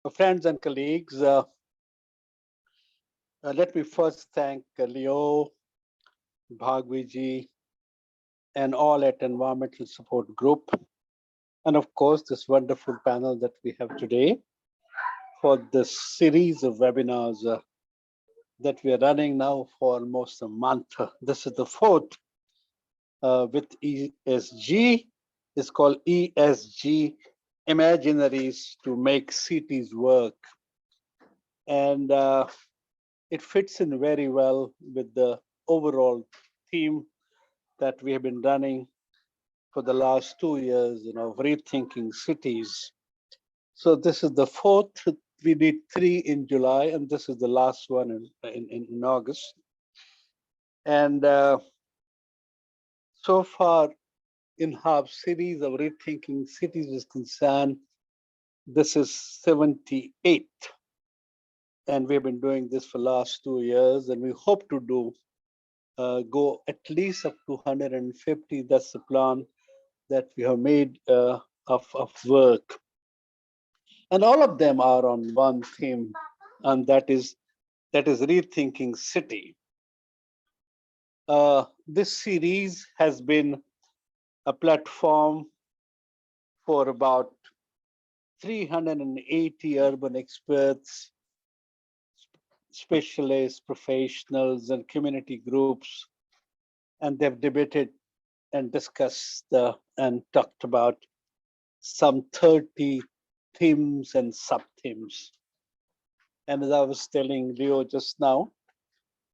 Friends and colleagues, let me first thank Leo, Bhargavi, and all at Environmental Support Group, and of course, this wonderful panel that we have today for this series of webinars that we are running now for almost a month. This is the fourth with ESG. It's called ESG Imaginaries to make cities work. And it fits in very well with the overall theme that we have been running for the last 2 years, rethinking cities. So this is the fourth. We did 3 in July, and this is the last one in August. And so far, INHAF series of rethinking cities is concerned, this is 78. And we've been doing this for the last 2 years, and we hope to go at least up to 150. That's the plan that we have made of work. And all of them are on one theme, and that is rethinking city. This series has been a platform for about 380 urban experts, specialists, professionals, and community groups, and they've debated and discussed and talked about some 30 themes and sub-themes. And as I was telling Leo just now,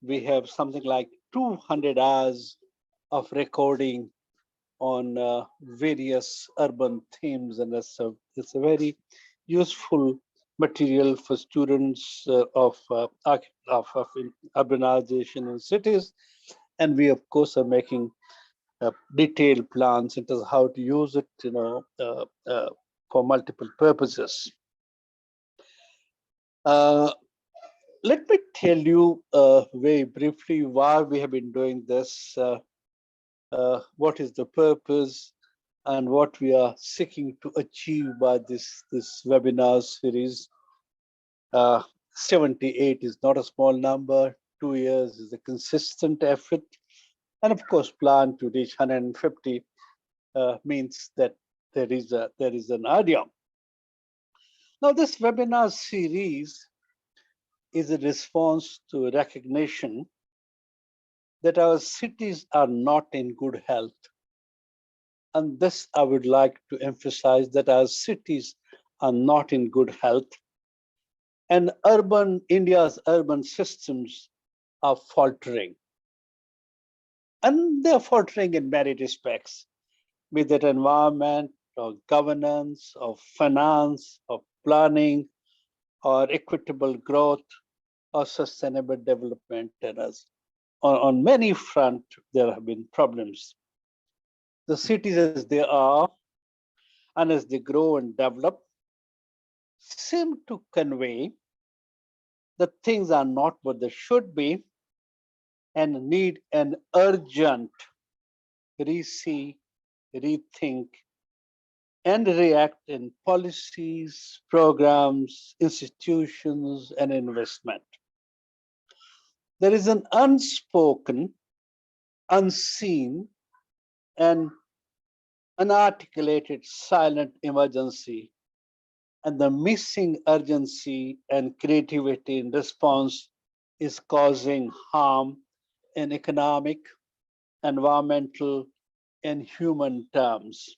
we have something like 200 hours of recording on various urban themes, and it's a very useful material for students of urbanization in cities. And we, of course, are making detailed plans into how to use it, for multiple purposes. Let me tell you very briefly why we have been doing this, what is the purpose, and what we are seeking to achieve by this webinar series. 78 is not a small number. 2 years is a consistent effort. And of course, plan to reach 150 means that there is an idea. Now, this webinar series is a response to recognition that our cities are not in good health. And this I would like to emphasize, that our cities are not in good health. And India's urban systems are faltering. And they're faltering in many respects, be that environment or governance or finance or planning or equitable growth or sustainable development. And on many fronts, there have been problems. The cities as they are and as they grow and develop seem to convey that things are not what they should be and need an urgent re-see, rethink, and react in policies, programs, institutions, and investment. There is an unspoken, unseen, and unarticulated silent emergency, and the missing urgency and creativity in response is causing harm in economic, environmental, and human terms.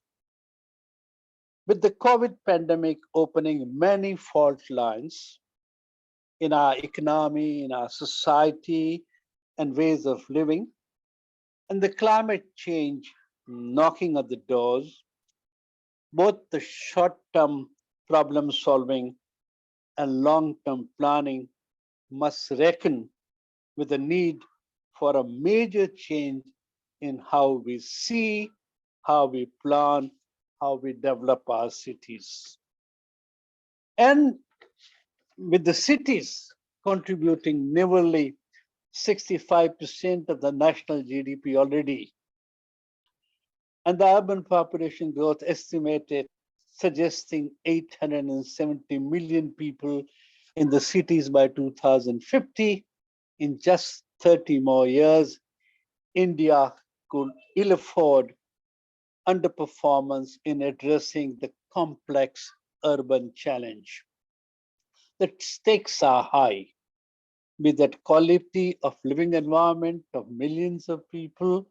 With the COVID pandemic opening many fault lines in our economy, in our society, and ways of living, and the climate change knocking at the doors, both the short-term problem solving and long-term planning must reckon with the need for a major change in how we see, how we plan, how we develop our cities. And with the cities contributing nearly 65% of the national GDP already, and the urban population growth estimated suggesting 870 million people in the cities by 2050. In just 30 more years, India could ill afford underperformance in addressing the complex urban challenge. The stakes are high, be that quality of living environment of millions of people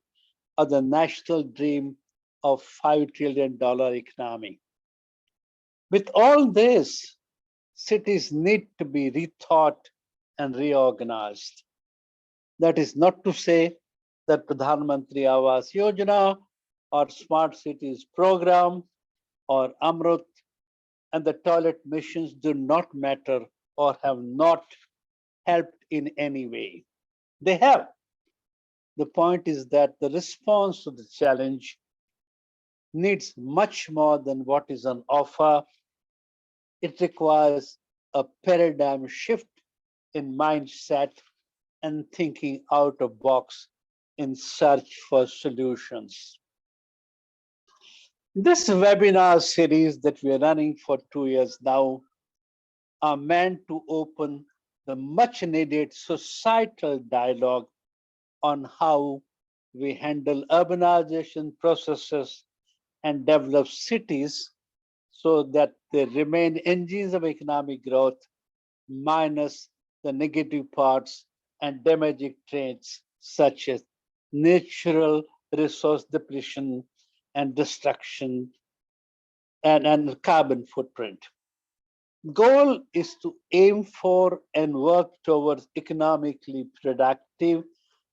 or the national dream of $5 trillion economy. With all this, cities need to be rethought and reorganized. That is not to say that Pradhan Mantri Awas Yojana or Smart Cities program or Amrut and the toilet missions do not matter or have not helped in any way. They have. The point is that the response to the challenge needs much more than what is on offer. It requires a paradigm shift in mindset and thinking out of box in search for solutions. This webinar series that we are running for 2 years now are meant to open the much needed societal dialogue on how we handle urbanization processes and develop cities so that they remain engines of economic growth minus the negative parts and damaging traits such as natural resource depletion and destruction and carbon footprint. Goal is to aim for and work towards economically productive,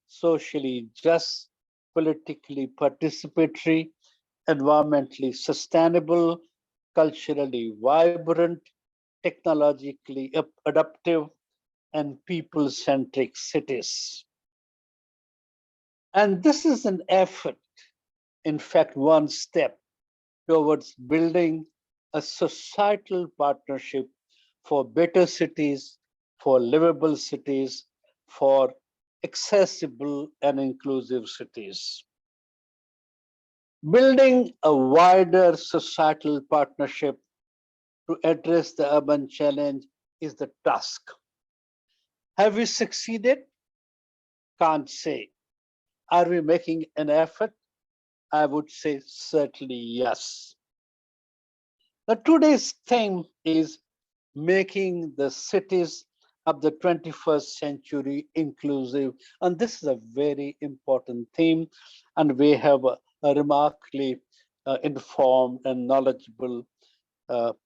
socially just, politically participatory, environmentally sustainable, culturally vibrant, technologically adaptive, and people-centric cities. And this is an effort, in fact, one step towards building a societal partnership for better cities, for livable cities, for accessible and inclusive cities. Building a wider societal partnership to address the urban challenge is the task. Have we succeeded? Can't say. Are we making an effort? I would say certainly yes. Now, today's theme is making the cities of the 21st century inclusive. And this is a very important theme. And we have a remarkably informed and knowledgeable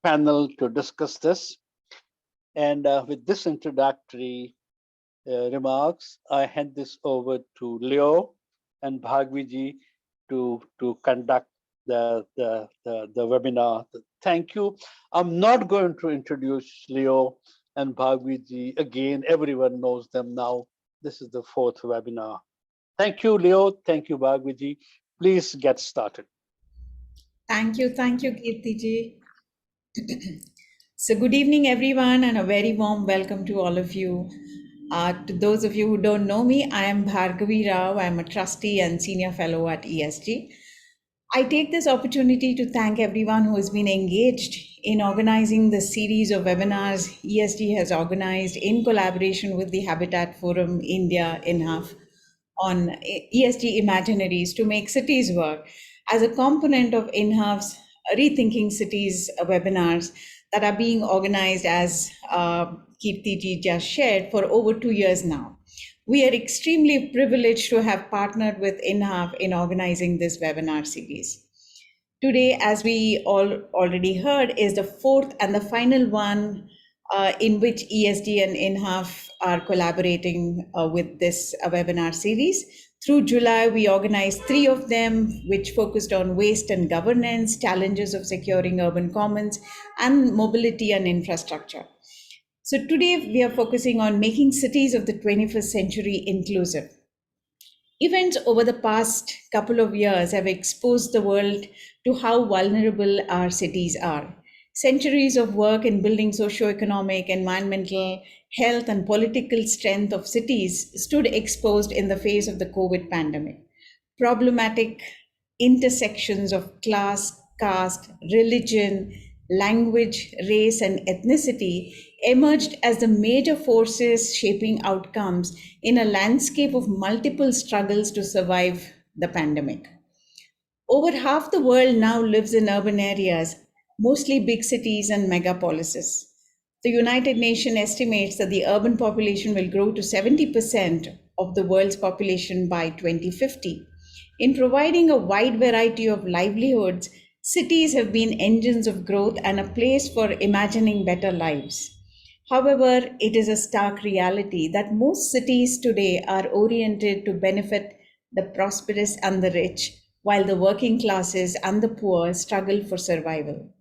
panel to discuss this. And with this introductory remarks, I hand this over to Leo and Bhargavi to conduct the webinar. Thank you. I'm not going to introduce Leo and Bhargavi again. Everyone knows them now. This is the 4th webinar. Thank you, Leo. Thank you, Bhargavi. Please get started. Thank you, Kirti. So good evening, everyone, and a very warm welcome to all of you. To those of you who don't know me, I am Bhargavi Rao. I'm a trustee and senior fellow at ESG. I take this opportunity to thank everyone who has been engaged in organizing the series of webinars ESG has organized in collaboration with the Habitat Forum India INHAF on ESG Imaginaries to make cities work as a component of INHAF's Rethinking Cities webinars that are being organized, as Kirti just shared, for over 2 years now. We are extremely privileged to have partnered with INHAF in organizing this webinar series. Today, as we all already heard, is the 4th and the final one in which ESG and INHAF are collaborating with this webinar series. Through July, we organized 3 of them, which focused on waste and governance, challenges of securing urban commons, and mobility and infrastructure. So today, we are focusing on making cities of the 21st century inclusive. Events over the past couple of years have exposed the world to how vulnerable our cities are. Centuries of work in building socio-economic, environmental, health, and political strength of cities stood exposed in the face of the COVID pandemic. Problematic intersections of class, caste, religion, language, race, and ethnicity emerged as the major forces shaping outcomes in a landscape of multiple struggles to survive the pandemic. Over half the world now lives in urban areas, mostly big cities and megapolises. The United Nations estimates that the urban population will grow to 70% of the world's population by 2050. In providing a wide variety of livelihoods, cities have been engines of growth and a place for imagining better lives. However, it is a stark reality that most cities today are oriented to benefit the prosperous and the rich, while the working classes and the poor struggle for survival.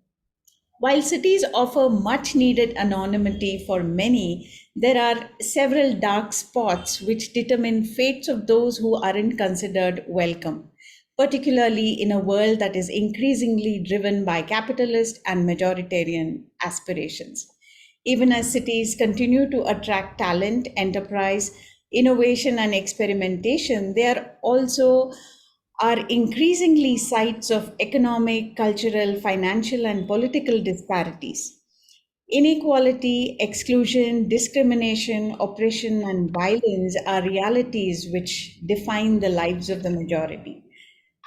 While cities offer much needed anonymity for many, there are several dark spots which determine fates of those who aren't considered welcome, particularly in a world that is increasingly driven by capitalist and majoritarian aspirations. Even as cities continue to attract talent, enterprise, innovation, and experimentation, they are increasingly sites of economic, cultural, financial, and political disparities. Inequality, exclusion, discrimination, oppression, and violence are realities which define the lives of the majority.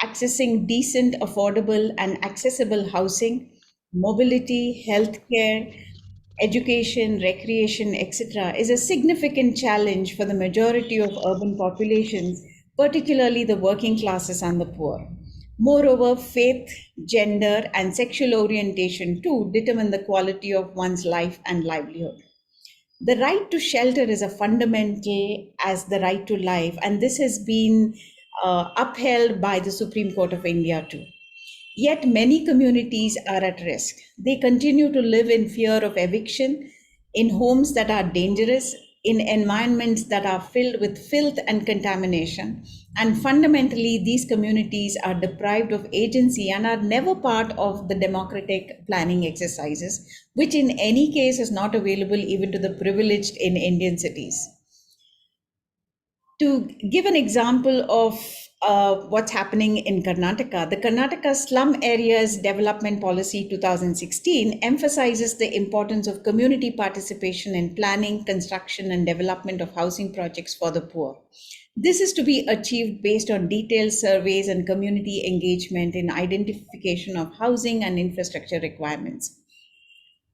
Accessing decent, affordable, and accessible housing, mobility, healthcare, education, recreation, etc., is a significant challenge for the majority of urban populations, particularly the working classes and the poor. Moreover, faith, gender, and sexual orientation too determine the quality of one's life and livelihood. The right to shelter is a fundamental as the right to life, and this has been upheld by the Supreme Court of India too. Yet many communities are at risk. They continue to live in fear of eviction, in homes that are dangerous, in environments that are filled with filth and contamination. And fundamentally, these communities are deprived of agency and are never part of the democratic planning exercises, which in any case is not available even to the privileged in Indian cities. To give an example of what's happening in Karnataka, the Karnataka Slum Areas Development Policy 2016 emphasizes the importance of community participation in planning, construction, and development of housing projects for the poor. This is to be achieved based on detailed surveys and community engagement in identification of housing and infrastructure requirements.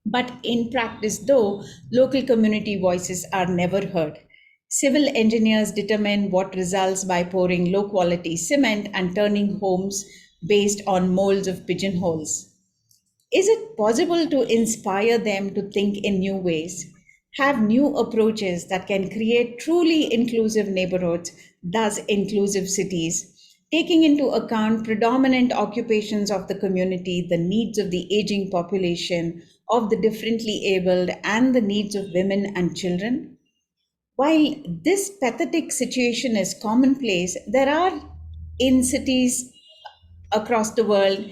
But in practice, though, local community voices are never heard. Civil engineers determine what results by pouring low quality cement and turning homes based on molds of pigeonholes. Is it possible to inspire them to think in new ways, have new approaches that can create truly inclusive neighborhoods, thus inclusive cities, taking into account predominant occupations of the community, the needs of the aging population, of the differently abled, and the needs of women and children? While this pathetic situation is commonplace, there are in cities across the world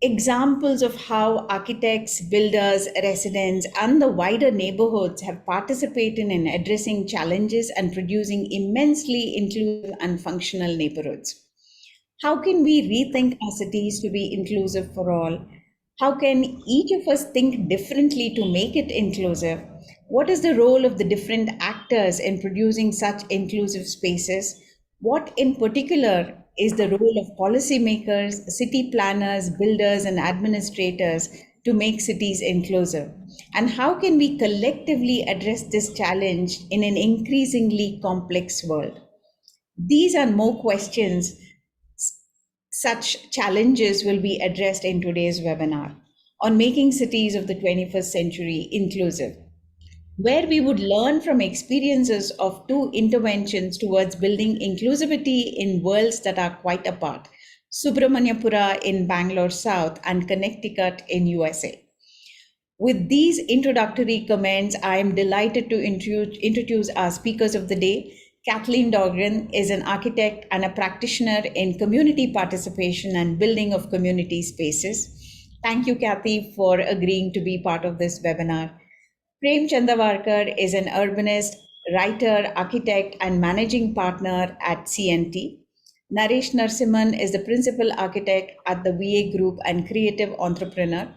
examples of how architects, builders, residents, and the wider neighborhoods have participated in addressing challenges and producing immensely inclusive and functional neighborhoods. How can we rethink our cities to be inclusive for all? How can each of us think differently to make it inclusive? What is the role of the different actors in producing such inclusive spaces? What, in particular, is the role of policymakers, city planners, builders, and administrators to make cities inclusive? And how can we collectively address this challenge in an increasingly complex world? These and more questions such challenges will be addressed in today's webinar on making cities of the 21st century inclusive, where we would learn from experiences of two interventions towards building inclusivity in worlds that are quite apart: Subramanyapura in Bangalore South and Connecticut in USA. With these introductory comments, I am delighted to introduce our speakers of the day. Kathleen Dorgan is an architect and a practitioner in community participation and building of community spaces. Thank you, Kathy, for agreeing to be part of this webinar. Prem Chadavarkar is an urbanist, writer, architect, and managing partner at CNT. Naresh Narasimhan is the principal architect at the VA Group and creative entrepreneur.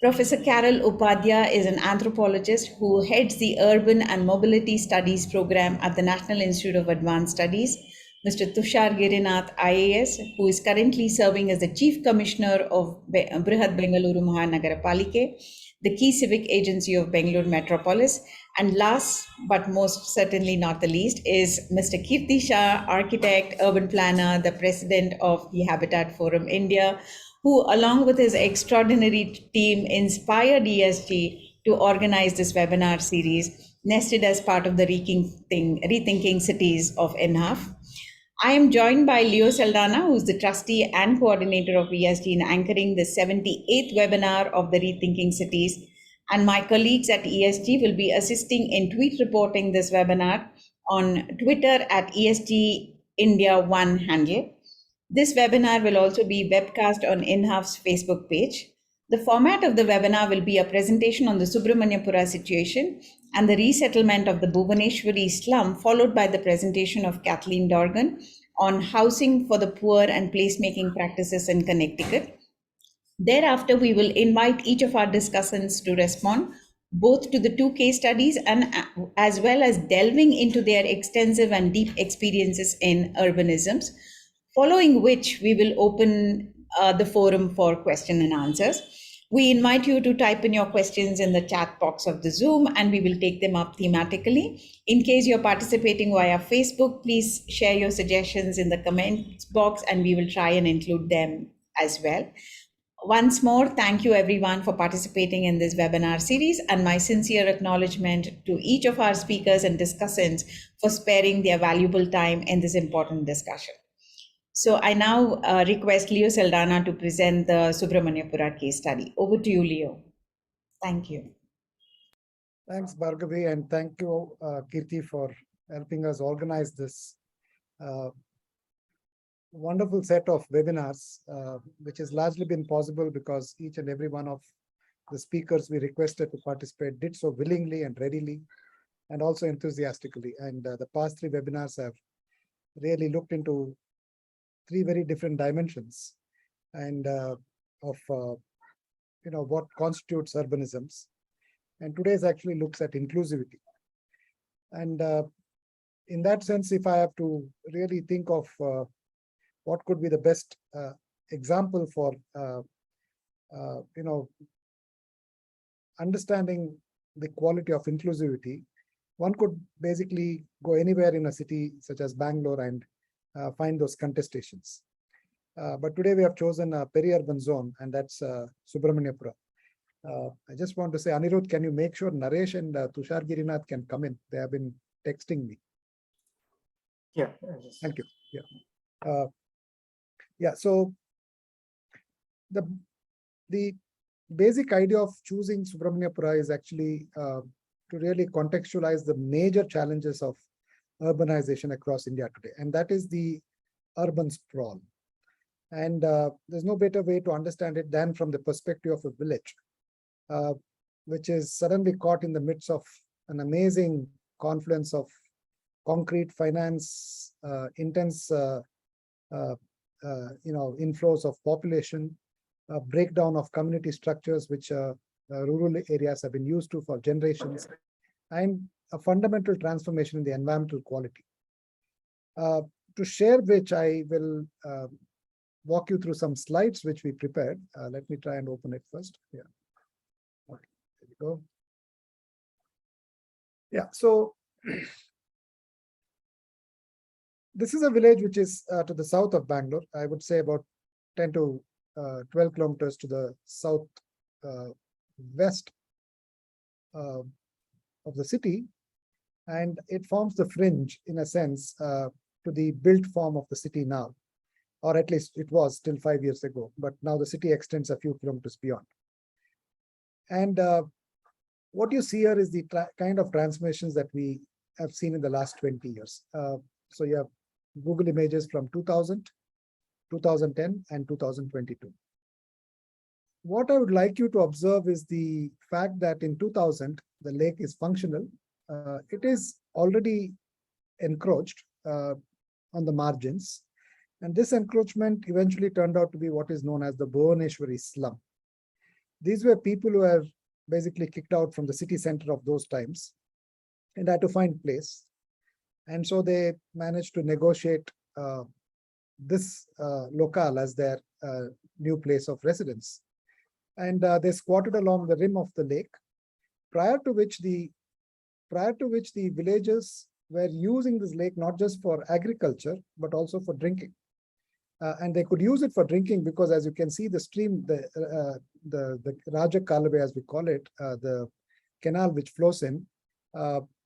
Professor Carol Upadhya is an anthropologist who heads the Urban and Mobility Studies program at the National Institute of Advanced Studies. Mr. Tushar Girinath, IAS, who is currently serving as the Chief Commissioner of Brihad Bengaluru Mahanagarapalige, the key civic agency of Bangalore Metropolis. And last but most certainly not the least is Mr. Kirti Shah, architect, urban planner, the president of the Habitat Forum India, who, along with his extraordinary team, inspired ESG to organize this webinar series, nested as part of the Rethinking Cities of INHAF. I am joined by Leo Saldanha, who's the trustee and coordinator of ESG in anchoring the 78th webinar of the Rethinking Cities. And my colleagues at ESG will be assisting in tweet reporting this webinar on Twitter at ESG India 1 handle. This webinar will also be webcast on INHAF's Facebook page. The format of the webinar will be a presentation on the Subramanyapura situation and the resettlement of the Bhubaneswari slum, followed by the presentation of Kathleen Dorgan on housing for the poor and placemaking practices in Connecticut. Thereafter, we will invite each of our discussants to respond both to the two case studies and as well as delving into their extensive and deep experiences in urbanisms, following which we will open the forum for question and answers. We invite you to type in your questions in the chat box of the Zoom and we will take them up thematically. In case you're participating via Facebook, please share your suggestions in the comments box and we will try and include them as well. Once more, thank you everyone for participating in this webinar series and my sincere acknowledgement to each of our speakers and discussants for sparing their valuable time in this important discussion. So I now request Leo Saldanha to present the Subramanyapura case study. Over to you, Leo. Thank you. Thanks, Bhargavi, and thank you, Kirti, for helping us organize this wonderful set of webinars, which has largely been possible because each and every one of the speakers we requested to participate did so willingly and readily and also enthusiastically. And the past three webinars have really looked into three very different dimensions and of what constitutes urbanisms. And today's actually looks at inclusivity. And in that sense, if I have to really think of what could be the best example for understanding the quality of inclusivity, one could basically go anywhere in a city such as Bangalore and find those contestations. But today we have chosen a peri-urban zone, and that's Subramanyapura. I just want to say, Anirudh, can you make sure Naresh and Tushar Girinath can come in? They have been texting me. Yeah. Thank you. Yeah. So the basic idea of choosing Subramanyapura is actually to really contextualize the major challenges of urbanization across India today, and that is the urban sprawl. And there's no better way to understand it than from the perspective of a village, which is suddenly caught in the midst of an amazing confluence of concrete, finance, intense inflows of population, breakdown of community structures which rural areas have been used to for generations, and a fundamental transformation in the environmental quality. To share which, I will walk you through some slides which we prepared. Let me try and open it first. Yeah. Okay, there we go. Yeah, so this is a village which is to the south of Bangalore. I would say about 10 to 12 kilometers to the south west of the city, and it forms the fringe, in a sense, to the built form of the city now, or at least it was till 5 years ago, but now the city extends a few kilometers beyond. And what you see here is the kind of transformations that we have seen in the last 20 years. So you have Google images from 2000, 2010, and 2022. What I would like you to observe is the fact that in 2000, the lake is functional. It is already encroached on the margins, And this encroachment eventually turned out to be what is known as the Bhuvaneshwari slum. These were people who were basically kicked out from the city center of those times and had to find place. And so they managed to negotiate this locale as their new place of residence. And they squatted along the rim of the lake, prior to which the villagers were using this lake not just for agriculture, but also for drinking. And they could use it for drinking because, as you can see, the stream, the Raja Kalave, as we call it, the canal which flows in,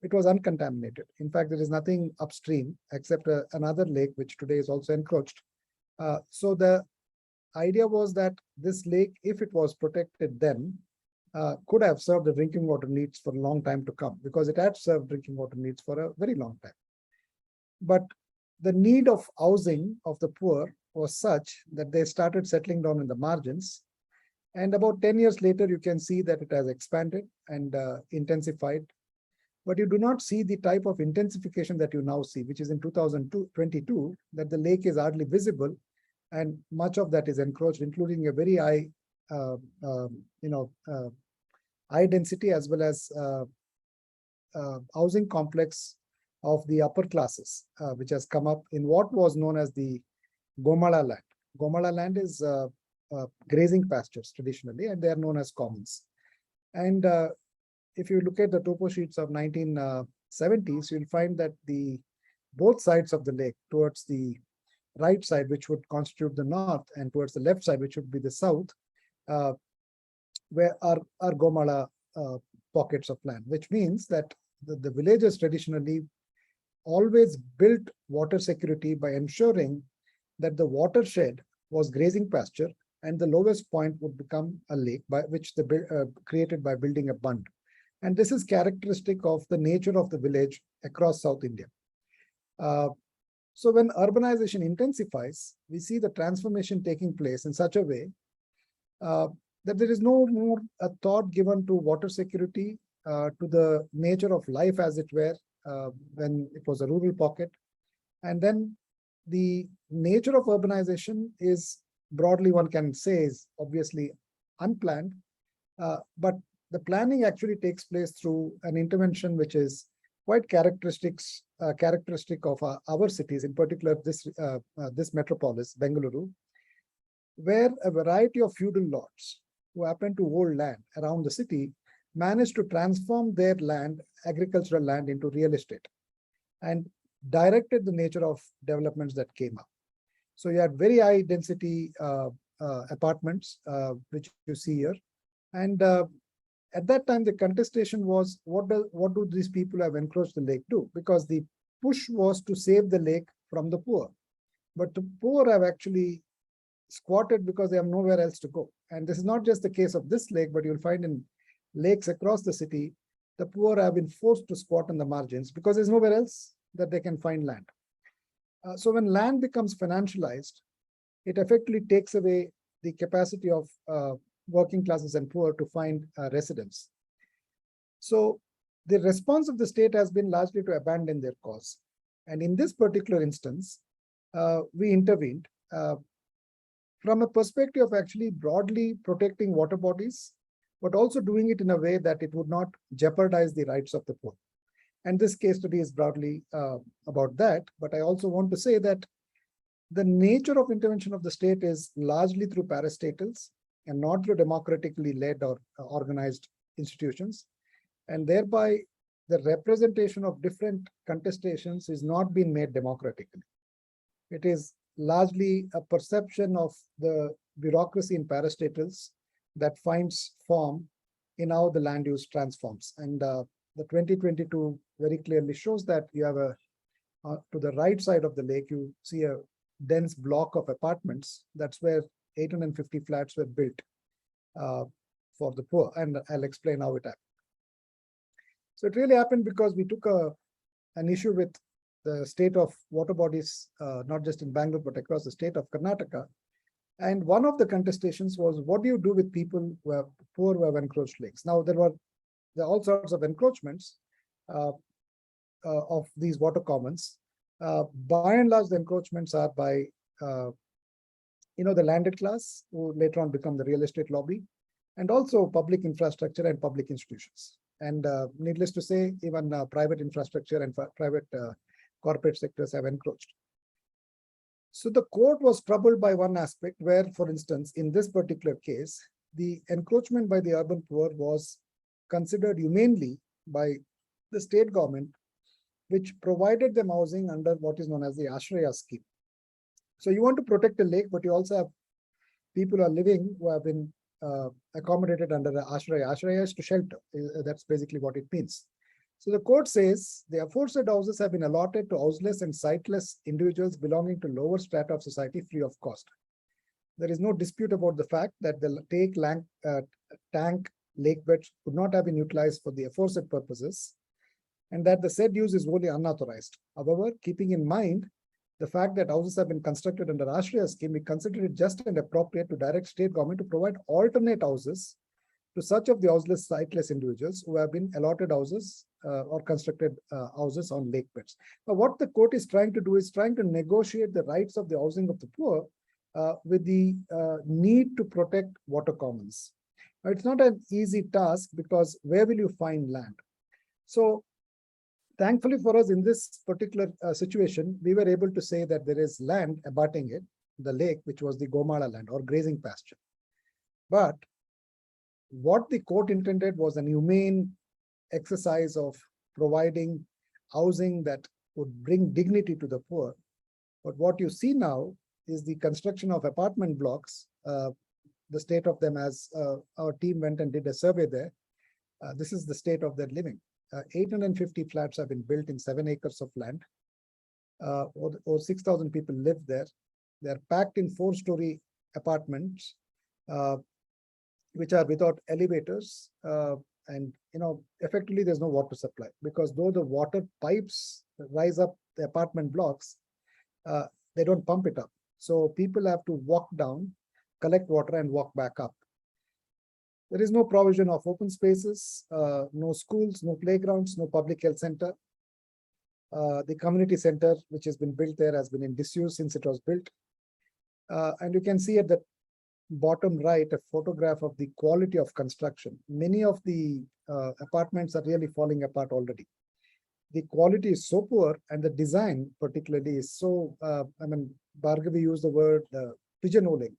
it was uncontaminated. In fact, there is nothing upstream except another lake, which today is also encroached. So the idea was that this lake, if it was protected then, could have served the drinking water needs for a long time to come, because it had served drinking water needs for a very long time. But the need of housing of the poor was such that they started settling down in the margins. And about 10 years later, you can see that it has expanded and intensified. But you do not see the type of intensification that you now see, which is in 2022, that the lake is hardly visible, and much of that is encroached, including a very high, high density as well as housing complex of the upper classes, which has come up in what was known as the Gomala land. Gomala land is grazing pastures traditionally, and they are known as commons. And if you look at the topo sheets of 1970s, you'll find that both sides of the lake, towards the right side, which would constitute the north, and towards the left side, which would be the south, where are Gomala pockets of land, which means that the villagers traditionally always built water security by ensuring that the watershed was grazing pasture, and the lowest point would become a lake, by which they created by building a bund. And this is characteristic of the nature of the village across South India. So when urbanization intensifies, we see the transformation taking place in such a way that there is no more a thought given to water security, to the nature of life as it were, when it was a rural pocket. And then the nature of urbanization is, broadly one can say, is obviously unplanned, but the planning actually takes place through an intervention which is quite characteristic of our cities, in particular this metropolis, Bangalore, where a variety of feudal lords who happen to hold land around the city managed to transform their land, agricultural land, into real estate, and directed the nature of developments that came up. So you had very high density apartments, which you see here. And at that time, the contestation was, what do these people who have encroached the lake do? Because the push was to save the lake from the poor. But the poor have actually squatted because they have nowhere else to go. And this is not just the case of this lake, but you'll find in lakes across the city, the poor have been forced to squat on the margins because there's nowhere else that they can find land. So when land becomes financialized, it effectively takes away the capacity of working classes and poor to find residence. So the response of the state has been largely to abandon their cause. And in this particular instance, we intervened from a perspective of actually broadly protecting water bodies, but also doing it in a way that it would not jeopardize the rights of the poor. And this case study is broadly about that. But I also want to say that the nature of intervention of the state is largely through parastatals and not through democratically led or organized institutions. And thereby, the representation of different contestations is not being made democratically. It is largely a perception of the bureaucracy in parastatals that finds form in how the land use transforms. And the 2022 very clearly shows that you have to the right side of the lake, you see a dense block of apartments. That's where 850 flats were built for the poor. And I'll explain how it happened. So it really happened because we took an issue with the state of water bodies, not just in Bangalore, but across the state of Karnataka. And one of the contestations was, what do you do with people who are poor, who have encroached lakes? Now, there are all sorts of encroachments of these water commons. By and large, the encroachments are by the landed class, who later on become the real estate lobby, and also public infrastructure and public institutions. And needless to say, even private infrastructure and private corporate sectors have encroached. So the court was troubled by one aspect where, for instance, in this particular case, the encroachment by the urban poor was considered humanely by the state government, which provided them housing under what is known as the Ashrae Scheme. So you want to protect a lake, but you also have people who are living who have been accommodated under the Ashrae. Ashrae is to shelter. That's basically what it means. So the court says the aforesaid houses have been allotted to houseless and sightless individuals belonging to lower strata of society free of cost. There is no dispute about the fact that the tank lake beds could not have been utilized for the aforesaid purposes, and that the said use is wholly unauthorized. However, keeping in mind the fact that houses have been constructed under Ashrae Scheme, we consider it just and appropriate to direct state government to provide alternate houses to such of the houseless, sightless individuals who have been allotted houses or constructed houses on lake beds. Now, what the court is trying to do is trying to negotiate the rights of the housing of the poor with the need to protect water commons. Now, it's not an easy task because where will you find land? So thankfully for us in this particular situation, we were able to say that there is land abutting it, the lake, which was the Gomala land or grazing pasture. But what the court intended was an humane exercise of providing housing that would bring dignity to the poor. But what you see now is the construction of apartment blocks, the state of them, as our team went and did a survey there. This is the state of their living. 850 flats have been built in 7 acres of land. Over 6,000 people live there. They're packed in 4-story apartments, which are without elevators. And effectively, there's no water supply, because though the water pipes rise up the apartment blocks, they don't pump it up. So people have to walk down, collect water, and walk back up. There is no provision of open spaces, no schools, no playgrounds, no public health center. The community center, which has been built there, has been in disuse since it was built. And you can see at the bottom right a photograph of the quality of construction. Many of the apartments are really falling apart already. The quality is so poor, and the design particularly is so, Bhargavi used the word pigeonholing.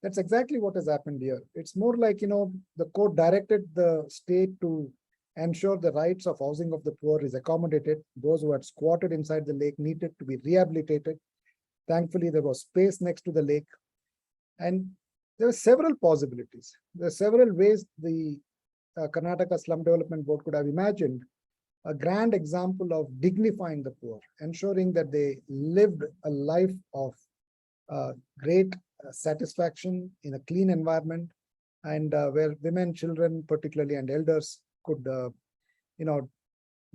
That's exactly what has happened here. It's more like, the court directed the state to ensure the rights of housing of the poor is accommodated. Those who had squatted inside the lake needed to be rehabilitated. Thankfully, there was space next to the lake. And there are several possibilities. There are several ways the Karnataka Slum Development Board could have imagined a grand example of dignifying the poor, ensuring that they lived a life of great satisfaction in a clean environment, and where women, children, particularly, and elders could,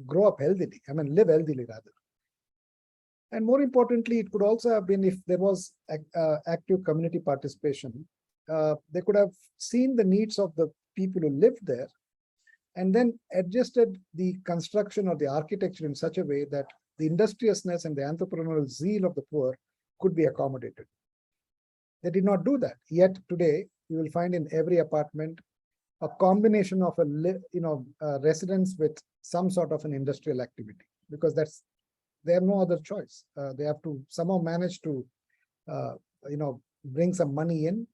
grow up healthily. Live healthily rather. And more importantly, it could also have been, if there was active community participation, they could have seen the needs of the people who lived there, and then adjusted the construction or the architecture in such a way that the industriousness and the entrepreneurial zeal of the poor could be accommodated. They did not do that. Yet today, you will find in every apartment a combination of a residence with some sort of an industrial activity, because they have no other choice. They have to somehow manage to, bring some money in,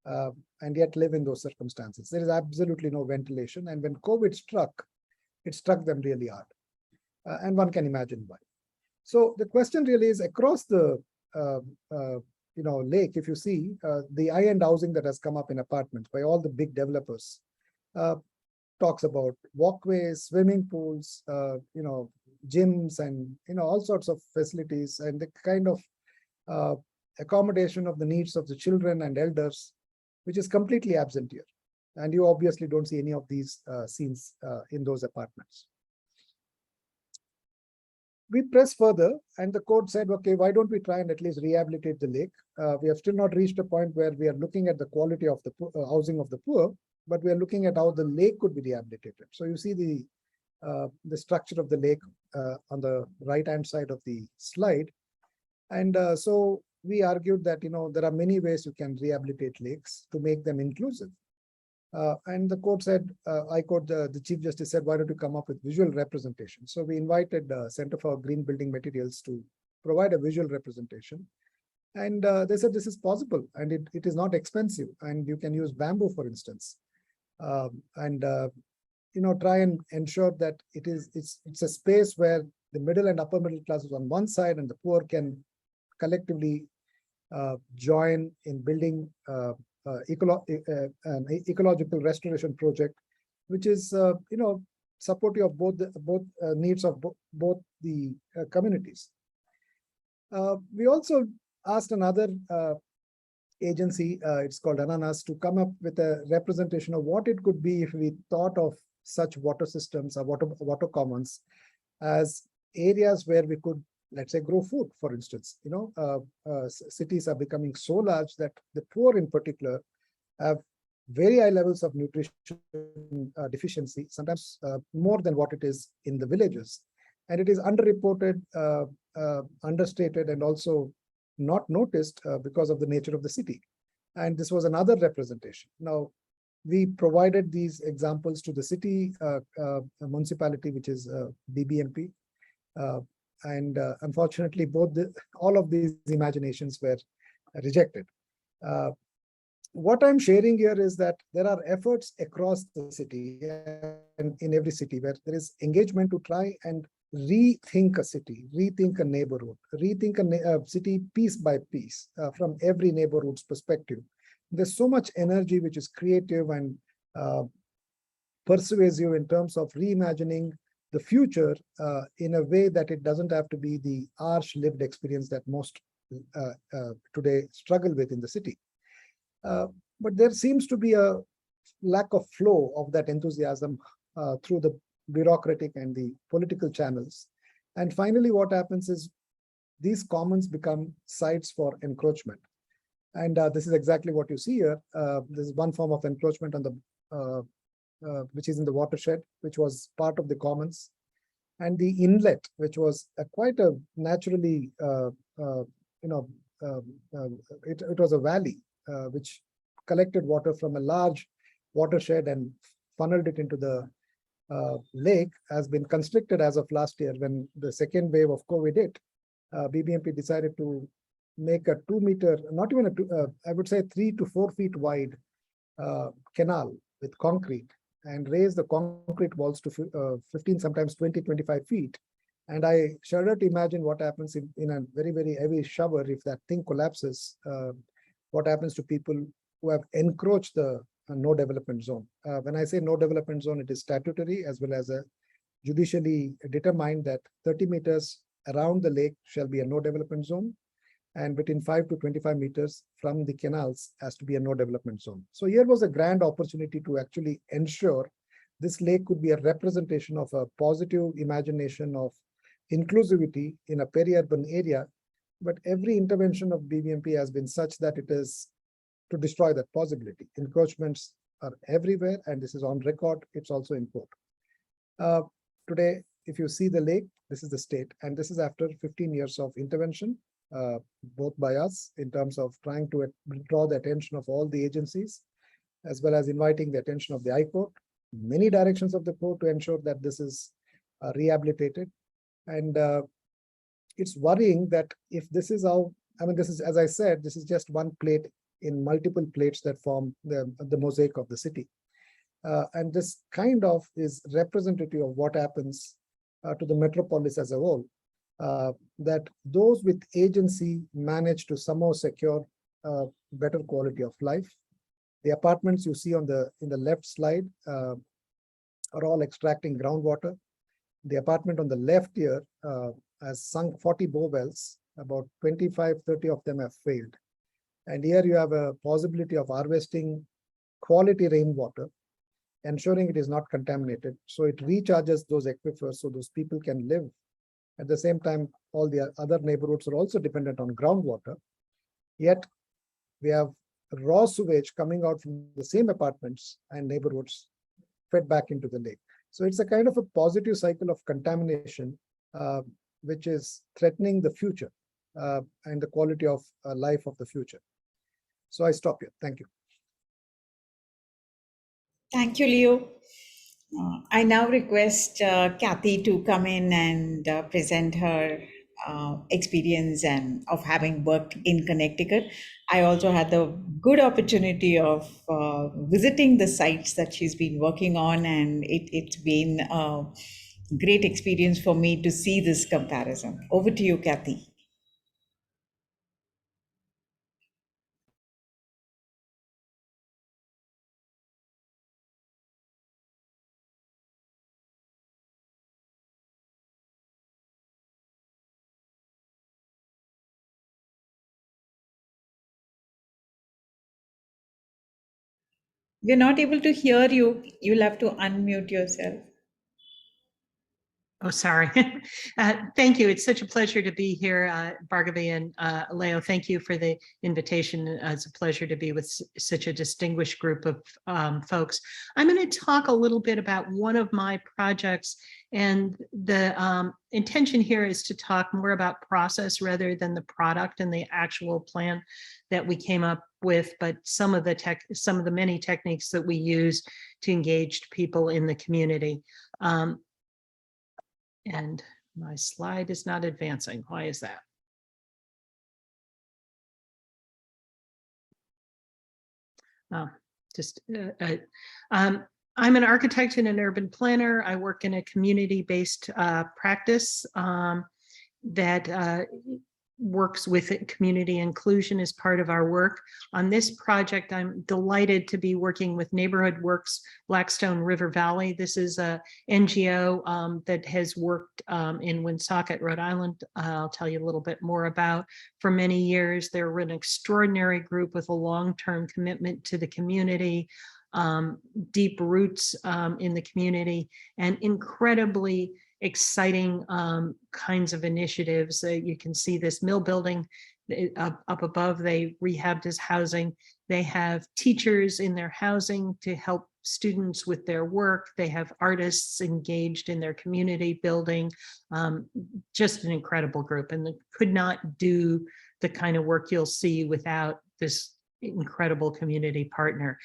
and yet live in those circumstances. There is absolutely no ventilation. And when COVID struck, it struck them really hard. And one can imagine why. So the question really is, across the lake, if you see the high-end housing that has come up in apartments by all the big developers, talks about walkways, swimming pools, gyms, and all sorts of facilities, and the kind of accommodation of the needs of the children and elders, which is completely absent here. And you obviously don't see any of these scenes in those apartments. We pressed further, and the court said, okay, why don't we try and at least rehabilitate the lake? We have still not reached a point where we are looking at the quality of the housing of the poor, but we are looking at how the lake could be rehabilitated. So you see the structure of the lake on the right-hand side of the slide. And so we argued that, there are many ways you can rehabilitate lakes to make them inclusive. And the court said, I quote, the Chief Justice said, why don't you come up with visual representation? So we invited the Center for Green Building Materials to provide a visual representation. And they said this is possible, and it is not expensive, and you can use bamboo, for instance, and try and ensure that it's a space where the middle and upper middle classes on one side and the poor can collectively join in building an ecological restoration project, which is supportive of both needs of both the communities. We also asked another agency, it's called NIAS, to come up with a representation of what it could be if we thought of such water systems or water commons as areas where we could, let's say, grow food, for instance. Cities are becoming so large that the poor in particular have very high levels of nutrition deficiency, sometimes more than what it is in the villages. And it is underreported, understated, and also not noticed because of the nature of the city. And this was another representation. Now, we provided these examples to the city municipality, which is BBMP. And unfortunately, all of these imaginations were rejected. What I'm sharing here is that there are efforts across the city and in every city where there is engagement to try and rethink a city, rethink a neighborhood, rethink a city piece by piece from every neighborhood's perspective. There's so much energy which is creative and persuasive in terms of reimagining the future in a way that it doesn't have to be the harsh lived experience that most today struggle with in the city. But there seems to be a lack of flow of that enthusiasm through the bureaucratic and the political channels. And finally, what happens is these commons become sites for encroachment. And this is exactly what you see here. This is one form of encroachment on the which is in the watershed, which was part of the commons, and the inlet, which was quite a naturally, it was a valley which collected water from a large watershed and funneled it into the lake, has been constricted as of last year when the second wave of COVID hit. BBMP decided to make a 2 meter, not even I would say 3 to 4 feet wide canal with concrete, and raise the concrete walls to 15, sometimes 20, 25 feet. And I shudder to imagine what happens in a very, very heavy shower if that thing collapses. What happens to people who have encroached the no development zone? When I say no development zone, it is statutory as well as a judicially determined that 30 meters around the lake shall be a no development zone, and between 5 to 25 meters from the canals has to be a no development zone. So here was a grand opportunity to actually ensure this lake could be a representation of a positive imagination of inclusivity in a peri-urban area. But every intervention of BBMP has been such that it is to destroy that possibility. Encroachments are everywhere, and this is on record. It's also in court. Today, if you see the lake, this is the state, and this is after 15 years of intervention, both by us in terms of trying to draw the attention of all the agencies, as well as inviting the attention of the High Court, many directions of the court to ensure that this is rehabilitated. And it's worrying that if this is how, this is, as I said, this is just one plate in multiple plates that form the mosaic of the city. And this kind of is representative of what happens to the metropolis as a whole. That those with agency manage to somehow secure better quality of life. The apartments you see in the left slide are all extracting groundwater. The apartment on the left here has sunk 40 bore wells. About 25, 30 of them have failed. And here you have a possibility of harvesting quality rainwater, ensuring it is not contaminated. So it recharges those aquifers so those people can live. At the same time, all the other neighborhoods are also dependent on groundwater. Yet we have raw sewage coming out from the same apartments and neighborhoods fed back into the lake. So it's a kind of a positive cycle of contamination, which is threatening the future. and the quality of life of the future. So I stop here. Thank you. Thank you, Leo. I now request Kathy to come in and present her experience and of having worked in Connecticut. I also had the good opportunity of visiting the sites that she's been working on, and it's been a great experience for me to see this comparison. Over to you, Kathy. We're not able to hear you. You'll have to unmute yourself. Oh, sorry. Thank you. It's such a pleasure to be here, Bhargavi and Leo. Thank you for the invitation. It's a pleasure to be with such a distinguished group of folks. I'm going to talk a little bit about one of my projects, and the intention here is to talk more about process rather than the product and the actual plan that we came up with, but some of the many techniques that we use to engage people in the community. And my slide is not advancing. Why is that? I'm an architect and an urban planner. I work in a community-based practice that works with community inclusion as part of our work. On this project, I'm delighted to be working with Neighborhood Works Blackstone River Valley. This is a NGO that has worked in Woonsocket, Rhode Island. I'll tell you a little bit more about for many years. They're an extraordinary group with a long-term commitment to the community, deep roots in the community, and incredibly exciting kinds of initiatives. You can see this mill building up above. They rehabbed as housing. They have teachers in their housing to help students with their work. They have artists engaged in their community building. Just an incredible group, and they could not do the kind of work you'll see without this incredible community partner.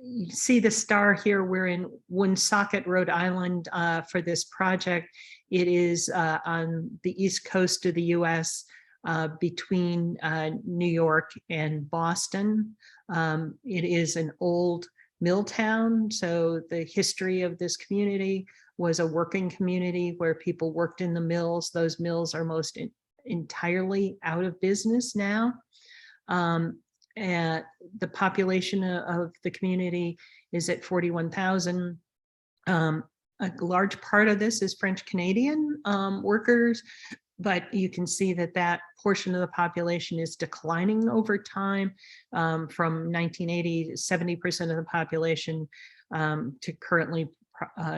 You see the star here. We're in Woonsocket, Rhode Island for this project. It is on the east coast of the US between New York and Boston. It is an old mill town, so the history of this community was a working community where people worked in the mills. Those mills are most entirely out of business now. And the population of the community is at 41,000. A large part of this is French Canadian workers, but you can see that that portion of the population is declining over time from 1980, 70% of the population to currently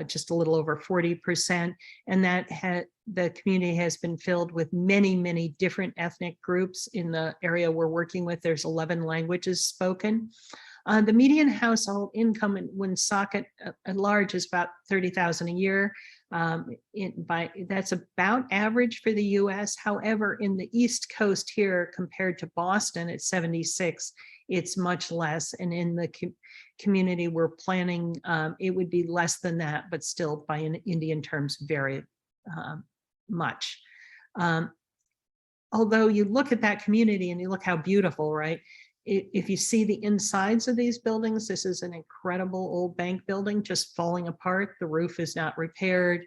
just a little over 40%. And that the community has been filled with many, many different ethnic groups in the area we're working with. There's 11 languages spoken. The median household income in Woonsocket at large is about $30,000 a year. That's about average for the US. However, in the East Coast here, compared to Boston at 76, it's much less. And in the community we're planning, it would be less than that, but still by Indian terms, very much. Although you look at that community and you look how beautiful, right? If you see the insides of these buildings, this is an incredible old bank building just falling apart. The roof is not repaired.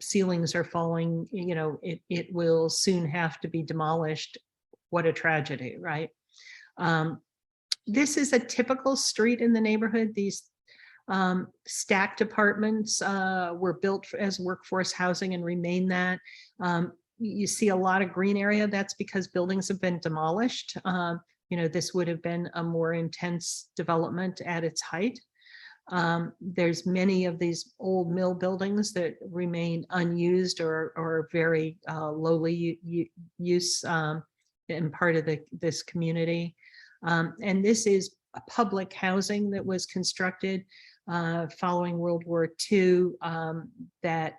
Ceilings are falling. You know, it will soon have to be demolished. What a tragedy, right? This is a typical street in the neighborhood. These stacked apartments were built as workforce housing and remain that. You see a lot of green area. That's because buildings have been demolished. You know, this would have been a more intense development at its height. There's many of these old mill buildings that remain unused or very lowly use in part of this community. And this is a public housing that was constructed following World War II that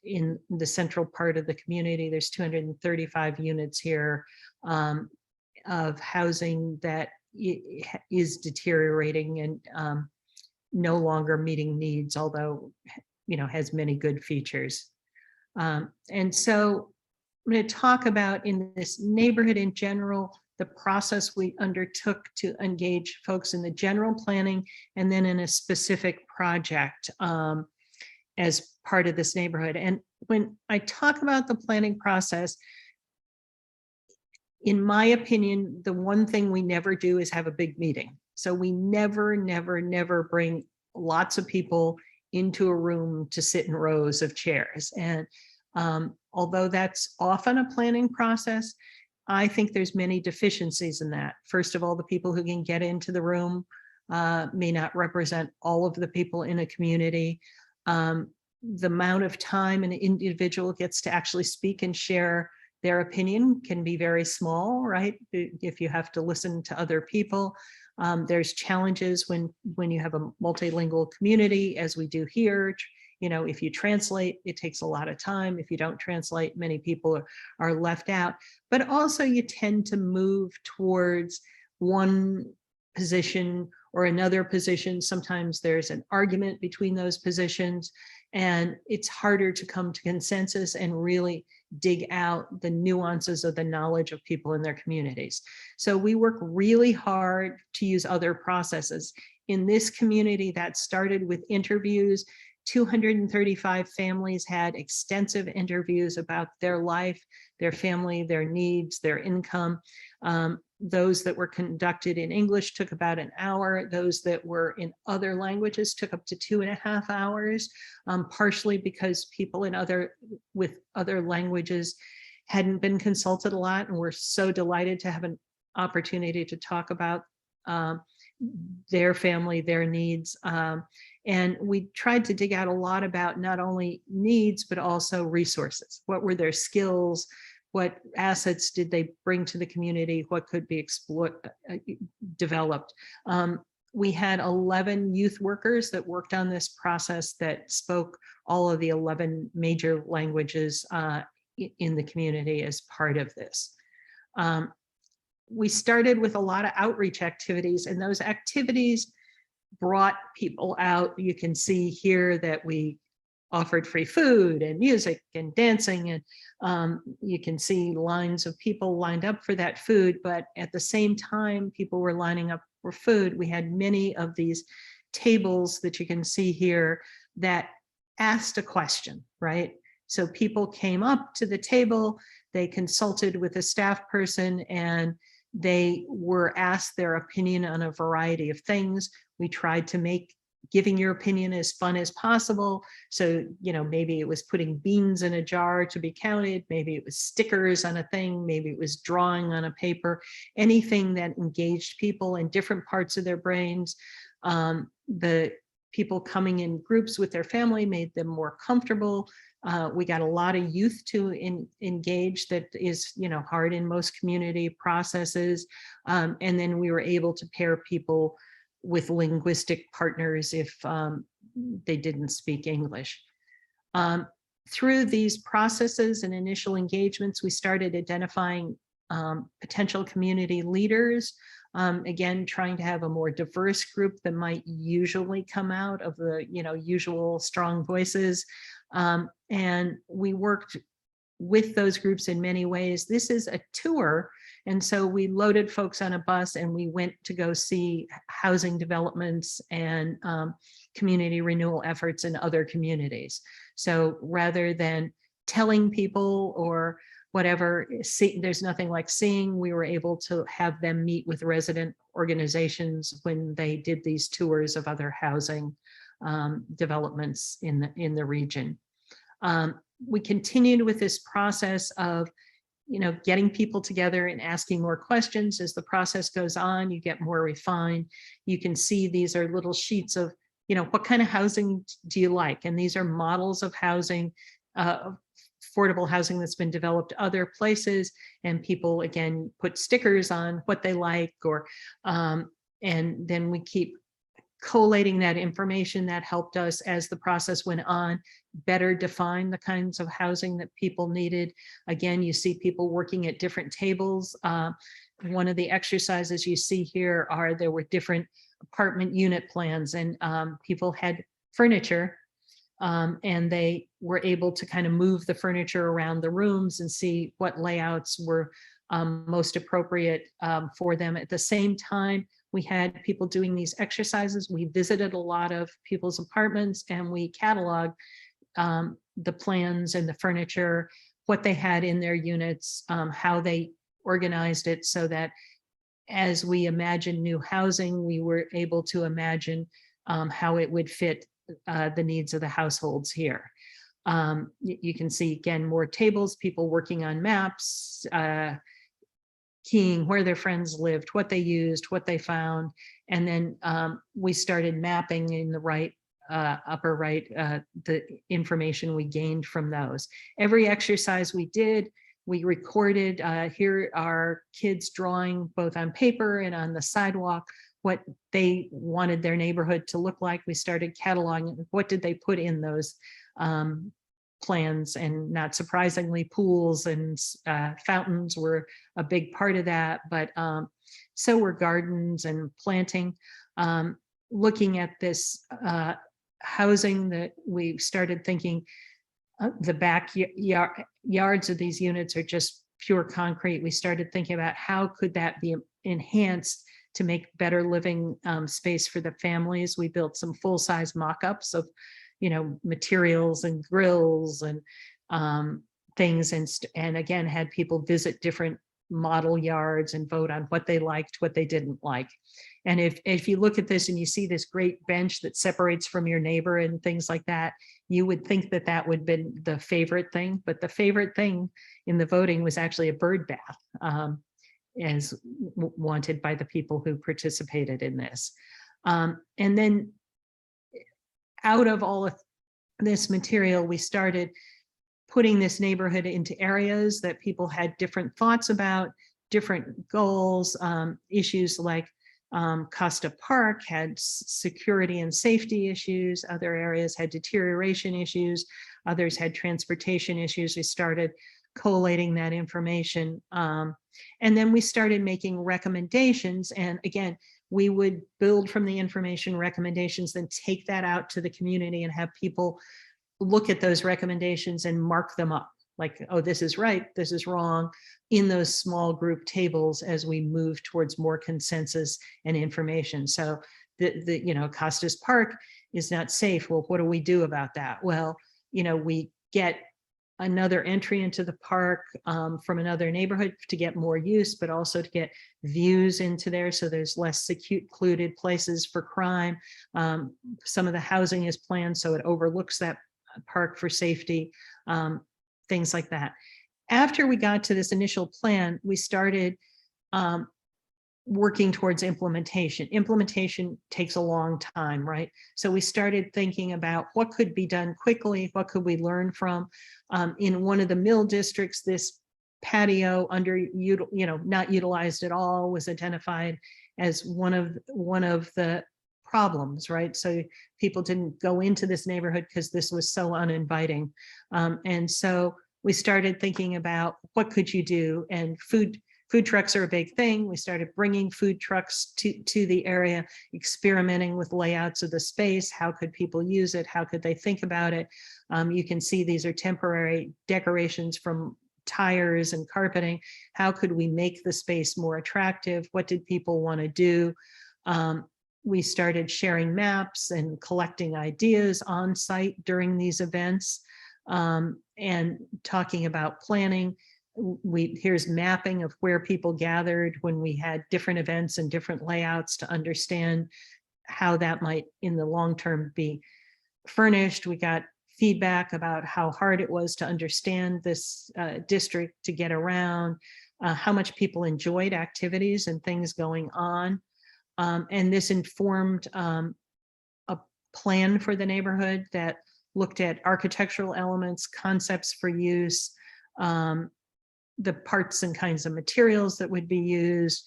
in the central part of the community. There's 235 units here of housing that is deteriorating and no longer meeting needs, although, has many good features. And so I'm going to talk about, in this neighborhood in general, the process we undertook to engage folks in the general planning and then in a specific project as part of this neighborhood. And when I talk about the planning process, in my opinion, the one thing we never do is have a big meeting. So we never bring lots of people into a room to sit in rows of chairs. And although that's often a planning process, I think there's many deficiencies in that. First of all, the people who can get into the room may not represent all of the people in a community. The amount of time an individual gets to actually speak and share their opinion can be very small, right? If you have to listen to other people. There's challenges when you have a multilingual community, as we do here. If you translate, it takes a lot of time. If you don't translate, many people are left out. But also you tend to move towards one position or another position. Sometimes there's an argument between those positions, and it's harder to come to consensus and really dig out the nuances of the knowledge of people in their communities. So we work really hard to use other processes. In this community, that started with interviews. 235 families had extensive interviews about their life, their family, their needs, their income. Those that were conducted in English took about an hour. Those that were in other languages took up to 2.5 hours, partially because people with other languages hadn't been consulted a lot, and we're so delighted to have an opportunity to talk about their family, their needs. And we tried to dig out a lot about not only needs, but also resources. What were their skills? What assets did they bring to the community? What could be developed? We had 11 youth workers that worked on this process that spoke all of the 11 major languages in the community as part of this. We started with a lot of outreach activities, and those activities brought people out. You can see here that we offered free food and music and dancing, and you can see lines of people lined up for that food. But at the same time people were lining up for food, we had many of these tables that you can see here that asked a question, right? So people came up to the table, they consulted with a staff person, and they were asked their opinion on a variety of things. We tried to make giving your opinion as fun as possible. So, maybe it was putting beans in a jar to be counted. Maybe it was stickers on a thing. Maybe it was drawing on a paper, anything that engaged people in different parts of their brains. The people coming in groups with their family made them more comfortable. We got a lot of youth to engage. That is, hard in most community processes. And then we were able to pair people with linguistic partners if they didn't speak English. Through these processes and initial engagements, we started identifying potential community leaders. Again, trying to have a more diverse group than might usually come out of the usual strong voices. And we worked with those groups in many ways. This is a tour. And so we loaded folks on a bus and we went to go see housing developments and community renewal efforts in other communities. So rather than telling people or whatever, there's nothing like seeing, we were able to have them meet with resident organizations when they did these tours of other housing developments in the region. We continued with this process of getting people together and asking more questions. As the process goes on, you get more refined. You can see these are little sheets of, what kind of housing do you like? And these are models of housing, affordable housing that's been developed other places. And people, again, put stickers on what they like, or and then we keep collating that information that helped us, as the process went on, better define the kinds of housing that people needed. Again, you see people working at different tables. One of the exercises you see here are, there were different apartment unit plans, and people had furniture, and they were able to kind of move the furniture around the rooms and see what layouts were most appropriate for them. At the same time, we had people doing these exercises. We visited a lot of people's apartments, and we cataloged the plans and the furniture, what they had in their units, how they organized it, so that as we imagined new housing, we were able to imagine how it would fit the needs of the households here. You can see, again, more tables, people working on maps, keying where their friends lived, what they used, what they found. And then we started mapping in the right, upper right, the information we gained from those. Every exercise we did, we recorded. Here are kids drawing both on paper and on the sidewalk what they wanted their neighborhood to look like. We started cataloging what did they put in those plans, and not surprisingly, pools and fountains were a big part of that, but so were gardens and planting. Looking at this housing, that we started thinking the backyards of these units are just pure concrete. We started thinking about how could that be enhanced to make better living space for the families. We built some full-size mock-ups of, materials and grills and things, and again, had people visit different model yards and vote on what they liked, what they didn't like. And if you look at this and you see this great bench that separates from your neighbor and things like that, you would think that that would have been the favorite thing, but the favorite thing in the voting was actually a bird bath, as wanted by the people who participated in this. And then out of all of this material, we started putting this neighborhood into areas that people had different thoughts about, different goals, issues like Costa Park had security and safety issues, other areas had deterioration issues, others had transportation issues. We started collating that information. And then we started making recommendations. And again, we would build from the information recommendations, then take that out to the community and have people look at those recommendations and mark them up. Like, oh, this is right, this is wrong, in those small group tables as we move towards more consensus and information. So Costas Park is not safe. Well, what do we do about that? Well, we get another entry into the park from another neighborhood to get more use, but also to get views into there, so there's less secluded places for crime. Some of the housing is planned so it overlooks that park for safety, things like that. After we got to this initial plan, we started working towards implementation. Implementation takes a long time, right? So we started thinking about what could be done quickly, what could we learn from. In one of the mill districts, this patio not utilized at all was identified as one of the problems, right? So people didn't go into this neighborhood because this was so uninviting. And so we started thinking about what could you do, and food trucks are a big thing. We started bringing food trucks to the area, experimenting with layouts of the space. How could people use it? How could they think about it? You can see these are temporary decorations from tires and carpeting. How could we make the space more attractive? What did people want to do? We started sharing maps and collecting ideas on site during these events, and talking about planning. Here's mapping of where people gathered when we had different events and different layouts to understand how that might in the long term be furnished. We got feedback about how hard it was to understand this district, to get around, how much people enjoyed activities and things going on. And this informed a plan for the neighborhood that looked at architectural elements, concepts for use, the parts and kinds of materials that would be used,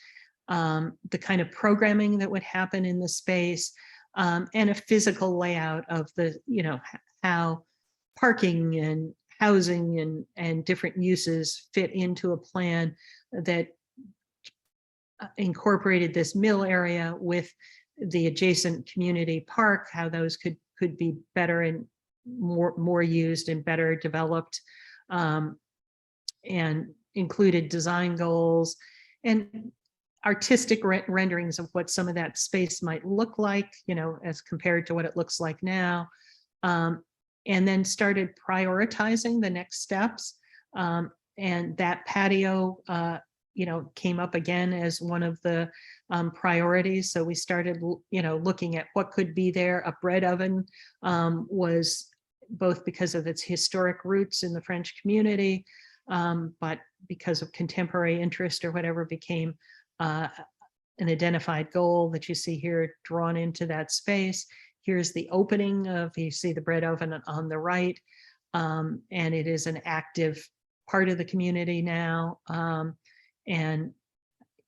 the kind of programming that would happen in the space, and a physical layout of the, how parking and housing and different uses fit into a plan that incorporated this mill area with the adjacent community park, how those could be better and more used and better developed, and included design goals and artistic renderings of what some of that space might look like, as compared to what it looks like now. And then started prioritizing the next steps. And that patio, came up again as one of the priorities. So we started, looking at what could be there. A bread oven was both because of its historic roots in the French community, but because of contemporary interest or whatever, became an identified goal that you see here drawn into that space. Here's the opening of, you see the bread oven on the right, and it is an active part of the community now. And,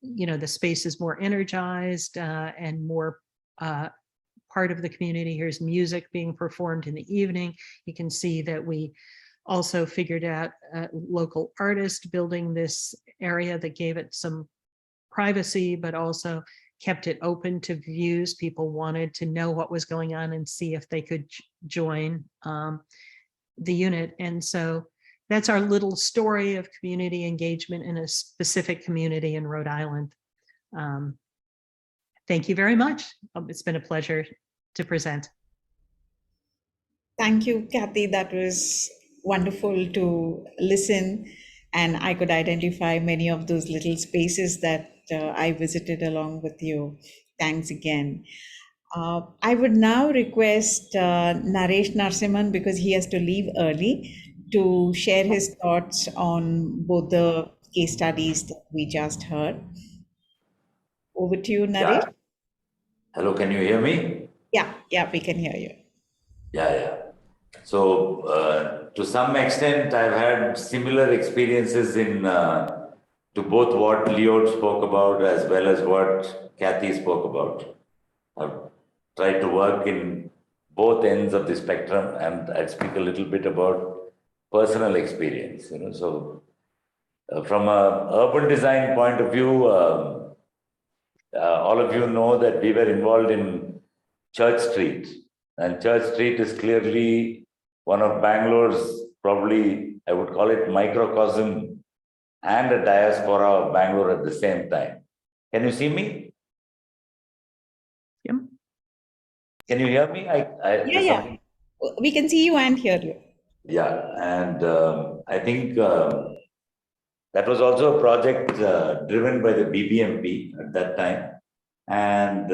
the space is more energized and more part of the community. Here's music being performed in the evening. You can see that we also figured out a local artist building this area that gave it some privacy, but also kept it open to views. People wanted to know what was going on and see if they could join the unit. And so that's our little story of community engagement in a specific community in Rhode Island. Thank you very much. It's been a pleasure to present. Thank you, Kathy. That was wonderful to listen. And I could identify many of those little spaces that I visited along with you. Thanks again. I would now request Naresh Narasimhan, because he has to leave early, to share his thoughts on both the case studies that we just heard. Over to you, Naresh. Yeah. Hello, can you hear me? Yeah, we can hear you. Yeah. So, to some extent, I've had similar experiences in to both what Leo spoke about as well as what Kathy spoke about. I've tried to work in both ends of the spectrum, and I'd speak a little bit about personal experience. So from a urban design point of view, all of you know that we were involved in Church Street, and Church Street is clearly one of Bangalore's, probably I would call it microcosm and a diaspora of Bangalore at the same time. Can you see me? Yep. Can you hear me? Yeah. We can see you and hear you. Yeah, and I think that was also a project driven by the BBMP at that time. And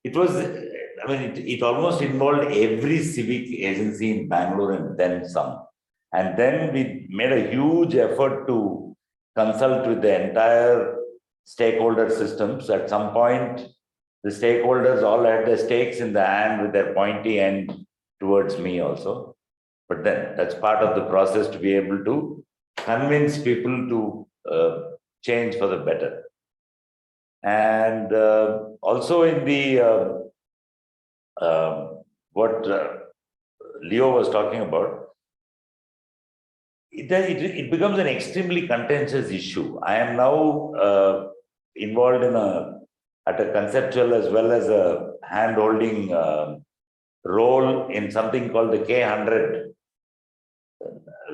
it was, it almost involved every civic agency in Bangalore and then some. And then we made a huge effort to consult with the entire stakeholder systems. At some point, the stakeholders all had their stakes in the hand with their pointy end towards me also. But then that's part of the process to be able to convince people to change for the better. And also in the what Leo was talking about, it becomes an extremely contentious issue. I am now involved in at a conceptual as well as a hand-holding role in something called the K100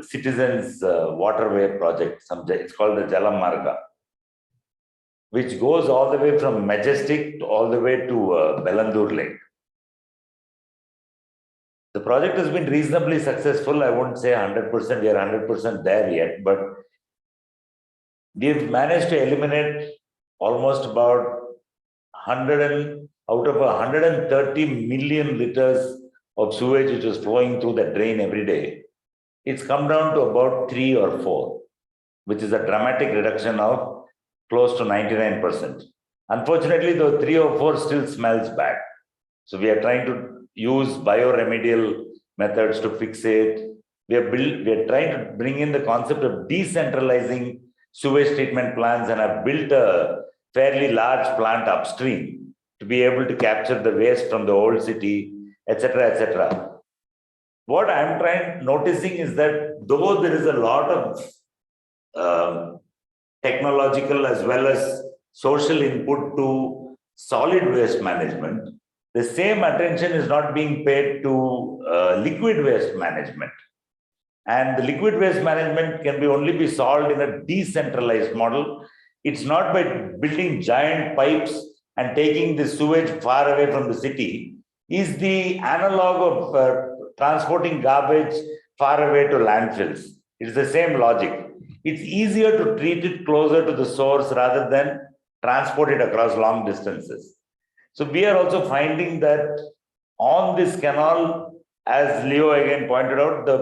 Citizens Waterway Project. It's called the Jalam Marga, which goes all the way from Majestic all the way to Bellandur Lake. The project has been reasonably successful. I won't say 100%, we are 100% there yet, but we've managed to eliminate almost about 100 out of 130 million liters of sewage which is flowing through the drain every day. It's come down to about 3 or 4, which is a dramatic reduction of close to 99%. Unfortunately, the 3 or 4 still smells bad. So we are trying to use bioremedial methods to fix it. We are trying to bring in the concept of decentralizing sewage treatment plants, and have built a fairly large plant upstream to be able to capture the waste from the old city, etc., etc. What I'm noticing is that though there is a lot of technological as well as social input to solid waste management, the same attention is not being paid to liquid waste management. And the liquid waste management can only be solved in a decentralized model. It's not by building giant pipes and taking the sewage far away from the city. Is the analog of transporting garbage far away to landfills. It's the same logic. It's easier to treat it closer to the source rather than transport it across long distances. So we are also finding that on this canal, as Leo again pointed out, the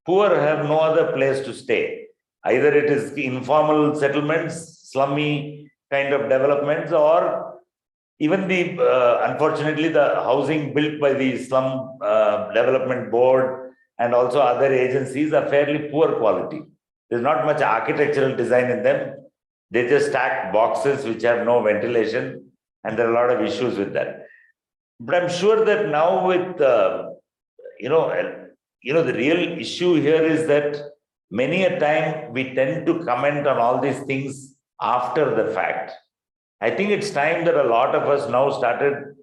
poor have no other place to stay. Either it is informal settlements, slummy kind of developments, or even the, unfortunately, the housing built by the slum development board and also other agencies are fairly poor quality. There's not much architectural design in them. They just stack boxes which have no ventilation, and there are a lot of issues with that. But I'm sure that now with, the real issue here is that many a time we tend to comment on all these things after the fact. I think it's time that a lot of us now started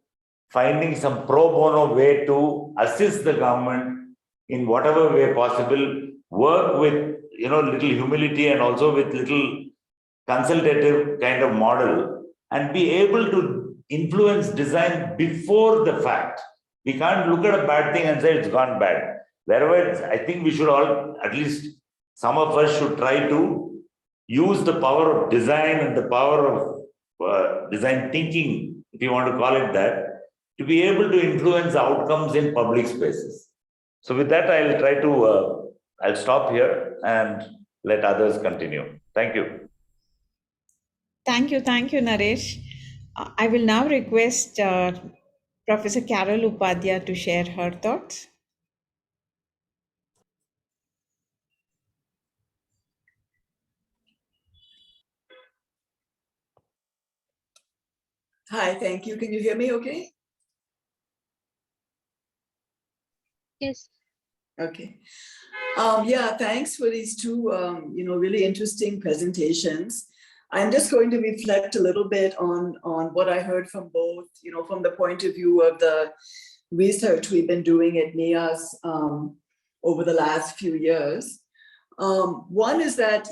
finding some pro bono way to assist the government in whatever way possible, work with, little humility and also with little consultative kind of model, and be able to influence design before the fact. We can't look at a bad thing and say it's gone bad. Wherever I think we should all, at least some of us should try to use the power of design and the power of design thinking, if you want to call it that, to be able to influence outcomes in public spaces. So with that, I'll try to, I'll stop here and let others continue. Thank you. Thank you, Naresh. I will now request Professor Carol Upadhya to share her thoughts. Hi, thank you. Can you hear me okay? Yes. Okay. Yeah, thanks for these two, really interesting presentations. I'm just going to reflect a little bit on what I heard from both, from the point of view of the research we've been doing at NIAS over the last few years. One is that,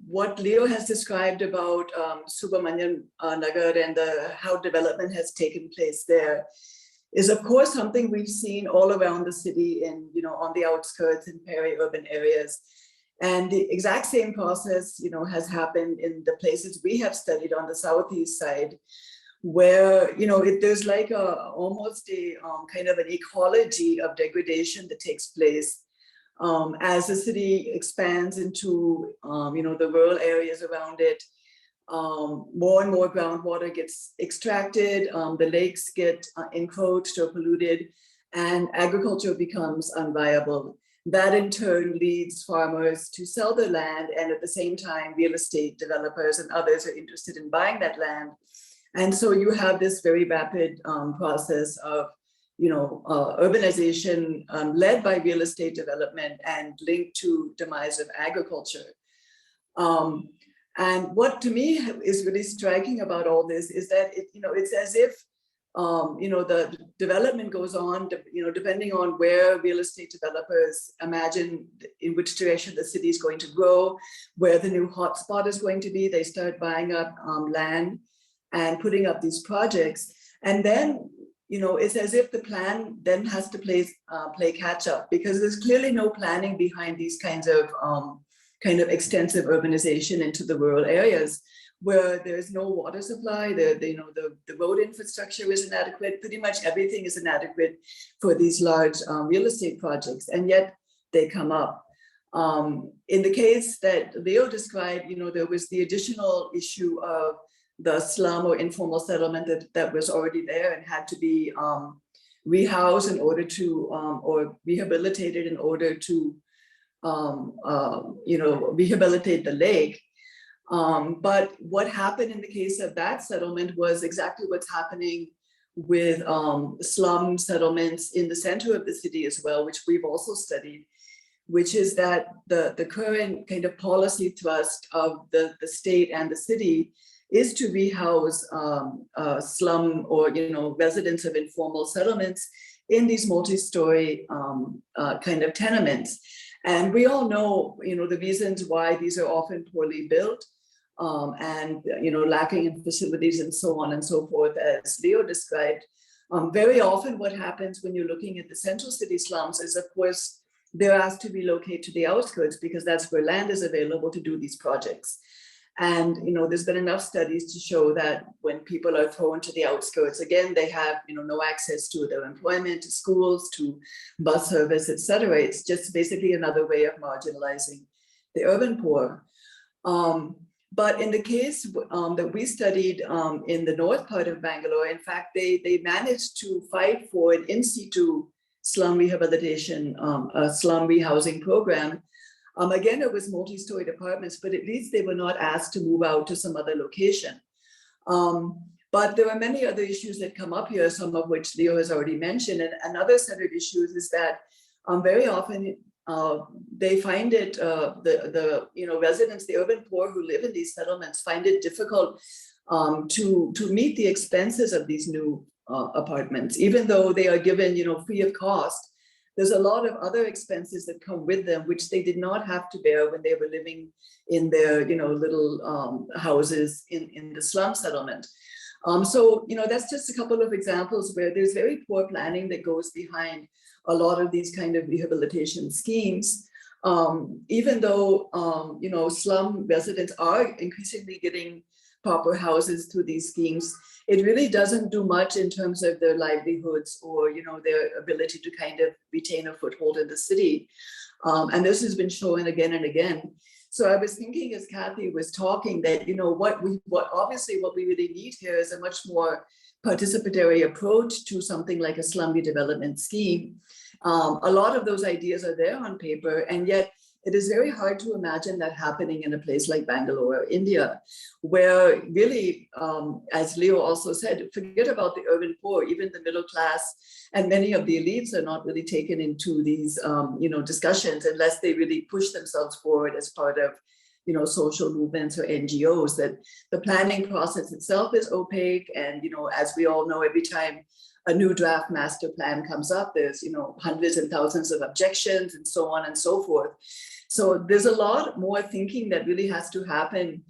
what Leo has described about Subramanian Nagar and how development has taken place there is, of course, something we've seen all around the city and, on the outskirts in peri-urban areas. And the exact same process, has happened in the places we have studied on the southeast side, where, there's like almost a kind of an ecology of degradation that takes place as the city expands into, the rural areas around it. More and more groundwater gets extracted, the lakes get encroached or polluted, and agriculture becomes unviable. That in turn leads farmers to sell their land, and at the same time, real estate developers and others are interested in buying that land. And so you have this very rapid process of, urbanization led by real estate development and linked to demise of agriculture. And what to me is really striking about all this is that it's as if the development goes on, depending on where real estate developers imagine in which direction the city is going to grow, where the new hotspot is going to be. They start buying up land and putting up these projects, and then it's as if the plan then has to play catch up, because there's clearly no planning behind these kinds of extensive urbanization into the rural areas, where there's no water supply, the road infrastructure is inadequate, pretty much everything is inadequate for these large real estate projects, and yet they come up. In the case that Leo described, there was the additional issue of the slum or informal settlement that was already there and had to be rehoused in order to, or rehabilitated in order to, rehabilitate the lake. But what happened in the case of that settlement was exactly what's happening with slum settlements in the center of the city as well, which we've also studied, which is that the current kind of policy thrust of the state and the city is to rehouse slum or residents of informal settlements in these multi-story kind of tenements. And we all know, the reasons why these are often poorly built and lacking in facilities and so on and so forth, as Leo described. Very often what happens when you're looking at the central city slums is, of course, they're asked to relocate to the outskirts because that's where land is available to do these projects. And there's been enough studies to show that when people are thrown to the outskirts, again, they have no access to their employment, to schools, to bus service, etc. It's just basically another way of marginalizing the urban poor. But in the case that we studied in the north part of Bangalore, in fact, they managed to fight for an in situ slum rehabilitation, slum rehousing program. Again, it was multi-story apartments, but at least they were not asked to move out to some other location. But there are many other issues that come up here, some of which Leo has already mentioned. And another set of issues is that very often they find it, the residents, the urban poor who live in these settlements find it difficult to meet the expenses of these new apartments, even though they are given, free of cost. There's a lot of other expenses that come with them, which they did not have to bear when they were living in their, little houses in the slum settlement. So, that's just a couple of examples where there's very poor planning that goes behind a lot of these kind of rehabilitation schemes. Even though, slum residents are increasingly getting proper houses through these schemes, it really doesn't do much in terms of their livelihoods or, their ability to kind of retain a foothold in the city. And this has been shown again and again. So I was thinking as Kathy was talking that, what we really need here is a much more participatory approach to something like a slum redevelopment scheme. A lot of those ideas are there on paper, and yet it is very hard to imagine that happening in a place like Bangalore, India, where really, as Leo also said, forget about the urban poor, even the middle class and many of the elites are not really taken into these, discussions unless they really push themselves forward as part of, social movements or NGOs. That the planning process itself is opaque. And, as we all know, every time a new draft master plan comes up, there's, hundreds and thousands of objections and so on and so forth. So there's a lot more thinking that really has to happen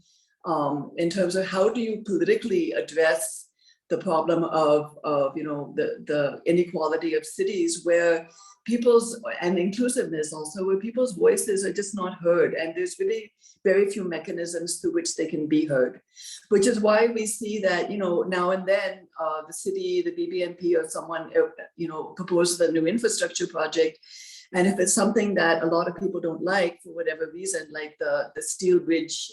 in terms of how do you politically address the problem of the inequality of cities, where people's, and inclusiveness also, where people's voices are just not heard. And there's really very few mechanisms through which they can be heard, which is why we see that, now and then the city, the BBMP or someone, proposes a new infrastructure project. And if it's something that a lot of people don't like for whatever reason, like the steel bridge,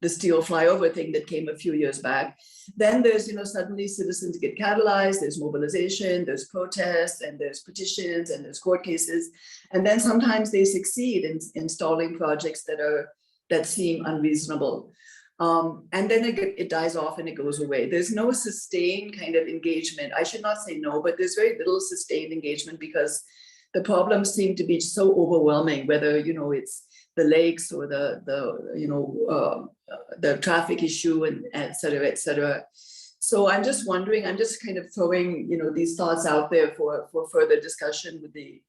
the steel flyover thing that came a few years back, then there's, suddenly citizens get catalyzed, there's mobilization, there's protests, and there's petitions, and there's court cases. And then sometimes they succeed in installing projects that seem unreasonable. And then it dies off and it goes away. There's no sustained kind of engagement. I should not say no, but there's very little sustained engagement because the problems seem to be so overwhelming, whether, it's the lakes or the traffic issue and et cetera, et cetera. So I'm just wondering, I'm just kind of throwing, these thoughts out there for further discussion with the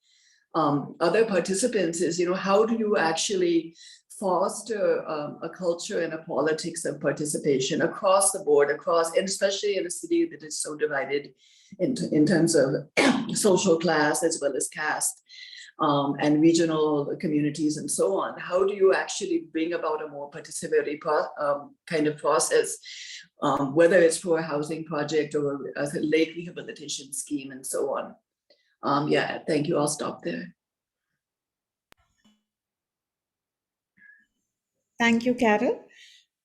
other participants is, how do you actually foster a culture and a politics of participation across the board, and especially in a city that is so divided in terms of social class as well as caste and regional communities and so on. How do you actually bring about a more participatory kind of process, whether it's for a housing project or a lake rehabilitation scheme and so on? Yeah, thank you. I'll stop there. Thank you, Carol.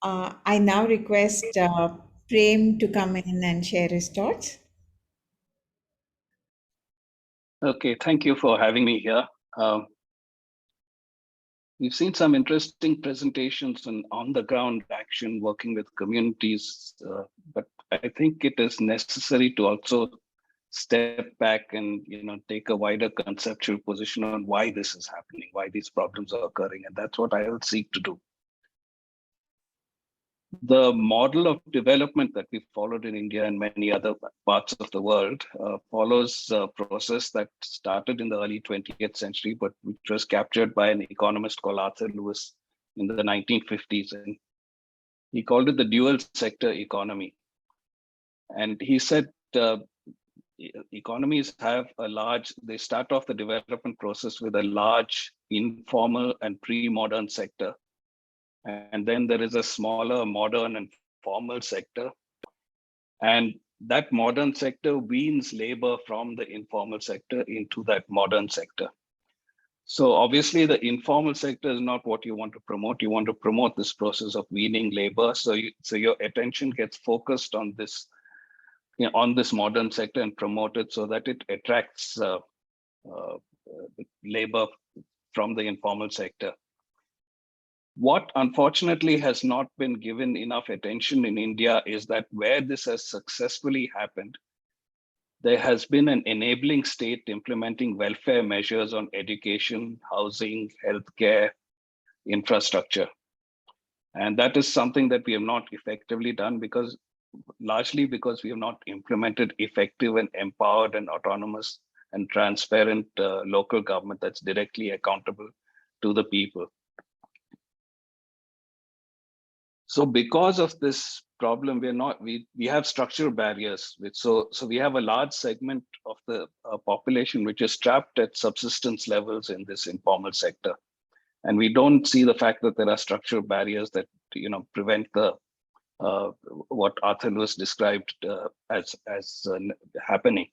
I now request Prem to come in and share his thoughts. Okay, thank you for having me here. We've seen some interesting presentations and on-the-ground action working with communities, but I think it is necessary to also step back and take a wider conceptual position on why this is happening, why these problems are occurring, and that's what I will seek to do. The model of development that we followed in India and many other parts of the world follows a process that started in the early 20th century, but which was captured by an economist called Arthur Lewis in the 1950s. And he called it the dual sector economy. And he said economies have they start off the development process with a large informal and pre-modern sector. And then there is a smaller modern and formal sector. And that modern sector weans labor from the informal sector into that modern sector. So obviously the informal sector is not what you want to promote. You want to promote this process of weaning labor. So your attention gets focused on this, on this modern sector and promote it so that it attracts labor from the informal sector. What unfortunately has not been given enough attention in India is that where this has successfully happened, there has been an enabling state implementing welfare measures on education, housing, healthcare, infrastructure. And that is something that we have not effectively done largely because we have not implemented effective and empowered and autonomous and transparent local government that's directly accountable to the people. So because of this problem, we have structural barriers. So we have a large segment of the population which is trapped at subsistence levels in this informal sector. And we don't see the fact that there are structural barriers that prevent the what Arthur Lewis described as happening.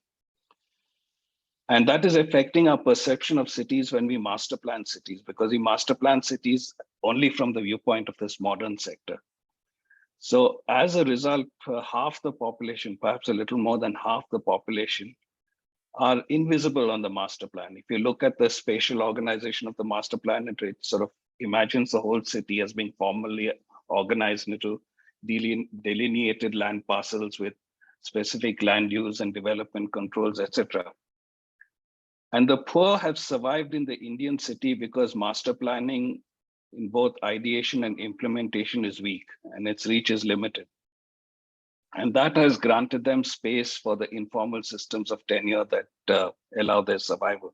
And that is affecting our perception of cities when we master plan cities, because we master plan cities only from the viewpoint of this modern sector. So as a result, half the population, perhaps a little more than half the population, are invisible on the master plan. If you look at the spatial organization of the master plan, it sort of imagines the whole city as being formally organized into delineated land parcels with specific land use and development controls, etc. And the poor have survived in the Indian city because master planning in both ideation and implementation is weak and its reach is limited. And that has granted them space for the informal systems of tenure that allow their survival.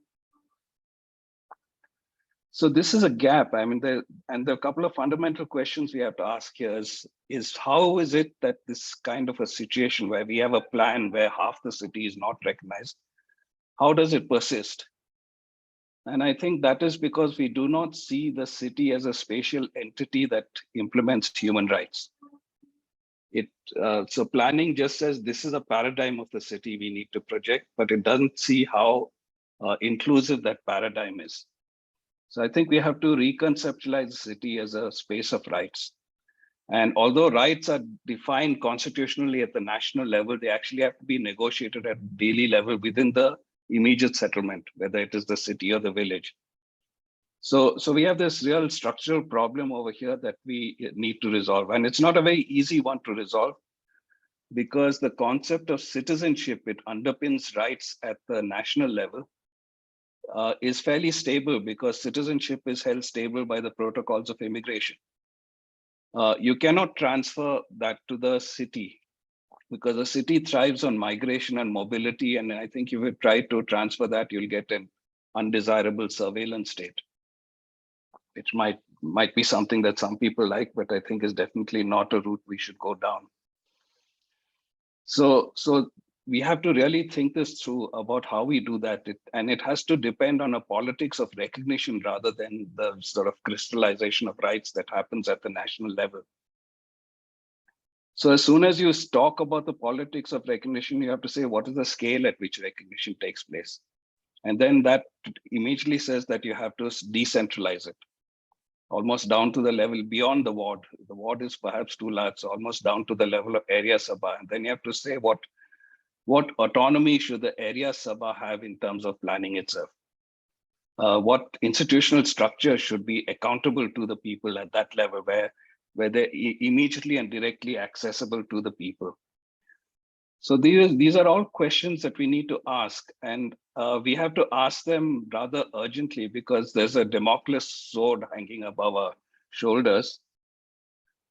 So this is a gap. I mean, there are a couple of fundamental questions we have to ask here is how is it that this kind of a situation where we have a plan where half the city is not recognized, how does it persist? And I think that is because we do not see the city as a spatial entity that implements human rights. So planning just says this is a paradigm of the city we need to project, but it doesn't see how inclusive that paradigm is. So I think we have to reconceptualize the city as a space of rights. And although rights are defined constitutionally at the national level, they actually have to be negotiated at daily level within the immediate settlement, whether it is the city or the village. So we have this real structural problem over here that we need to resolve. And it's not a very easy one to resolve because the concept of citizenship, it underpins rights at the national level, is fairly stable because citizenship is held stable by the protocols of immigration. You cannot transfer that to the city because the city thrives on migration and mobility. And I think if you try to transfer that, you'll get an undesirable surveillance state, which might be something that some people like, but I think is definitely not a route we should go down. So we have to really think this through about how we do that. And it has to depend on a politics of recognition rather than the sort of crystallization of rights that happens at the national level. So as soon as you talk about the politics of recognition, you have to say, what is the scale at which recognition takes place? And then that immediately says that you have to decentralize it, almost down to the level beyond the ward. The ward is perhaps too large, so almost down to the level of area sabha. And then you have to say what autonomy should the area sabha have in terms of planning itself. what institutional structure should be accountable to the people at that level, where they're immediately and directly accessible to the people. So these are all questions that we need to ask, and we have to ask them rather urgently, because there's a Damocles sword hanging above our shoulders.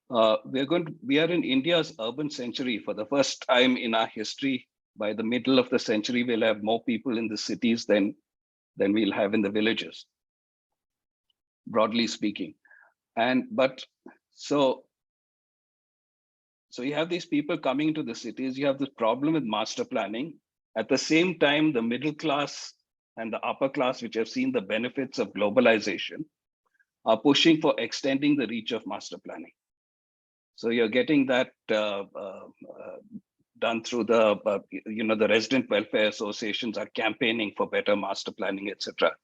We are in India's urban century. For the first time in our history, by the middle of the century, we'll have more people in the cities than we'll have in the villages, broadly speaking. So you have these people coming into the cities, you have this problem with master planning. At the same time, the middle class and the upper class, which have seen the benefits of globalization, are pushing for extending the reach of master planning. So you're getting that done through the resident welfare associations are campaigning for better master planning, etc.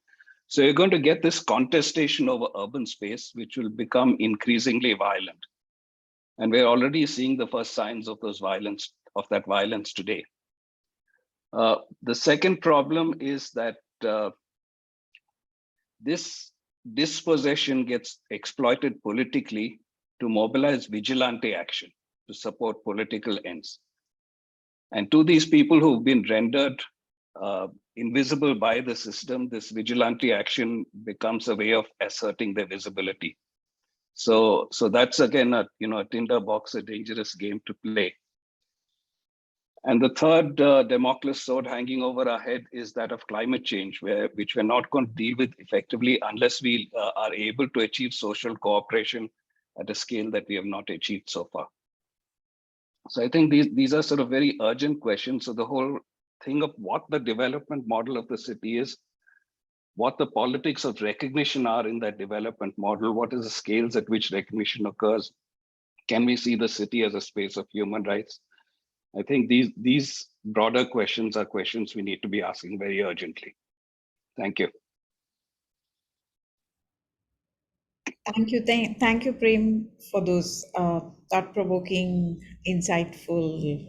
So you're going to get this contestation over urban space, which will become increasingly violent. And we're already seeing the first signs of that violence today. The second problem is that this dispossession gets exploited politically to mobilize vigilante action to support political ends. And to these people who've been rendered invisible by the system, this vigilante action becomes a way of asserting their visibility. So that's again a tinderbox, a dangerous game to play. And the third Damocles sword hanging over our head is that of climate change, which we're not going to deal with effectively unless we are able to achieve social cooperation at a scale that we have not achieved so far. So I think these are sort of very urgent questions. So the whole thing of what the development model of the city is, what the politics of recognition are in that development model, what is the scales at which recognition occurs, can we see the city as a space of human rights? I think these broader questions are questions we need to be asking very urgently. Thank you. Thank you, Prem, for those thought-provoking, insightful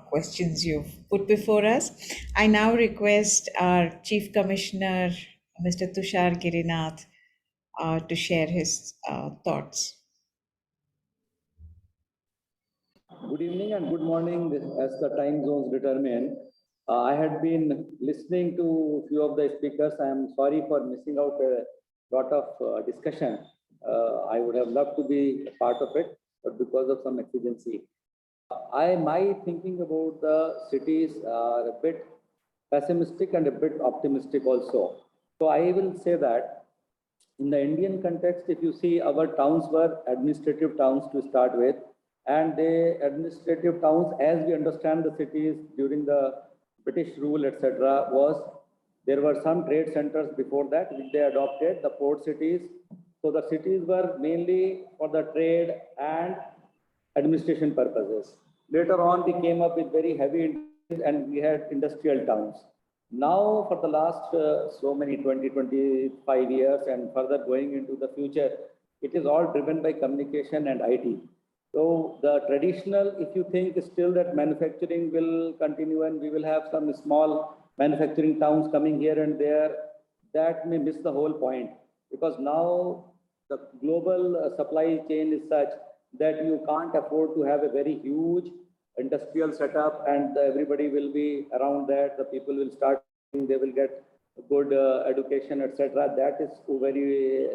questions you've put before us. I now request our Chief Commissioner, Mr. Tushar Girinath, to share his thoughts. Good evening and good morning as the time zones determine. I had been listening to a few of the speakers. I am sorry for missing out a lot of discussion. I would have loved to be a part of it, but because of some exigency. My thinking about the cities are a bit pessimistic and a bit optimistic also. So I will say that in the Indian context, if you see, our towns were administrative towns to start with, and the administrative towns, as we understand the cities during the British rule, etc., there were some trade centers before that which they adopted, the port cities. So the cities were mainly for the trade and administration purposes. Later on, we came up with very heavy industries and we had industrial towns. Now, for the last 25 years and further going into the future, it is all driven by communication and IT. So the traditional, if you think still that manufacturing will continue and we will have some small manufacturing towns coming here and there, that may miss the whole point, because now the global supply chain is such that you can't afford to have a very huge industrial setup and everybody will be around that, the people will start, they will get good education, etc. That is very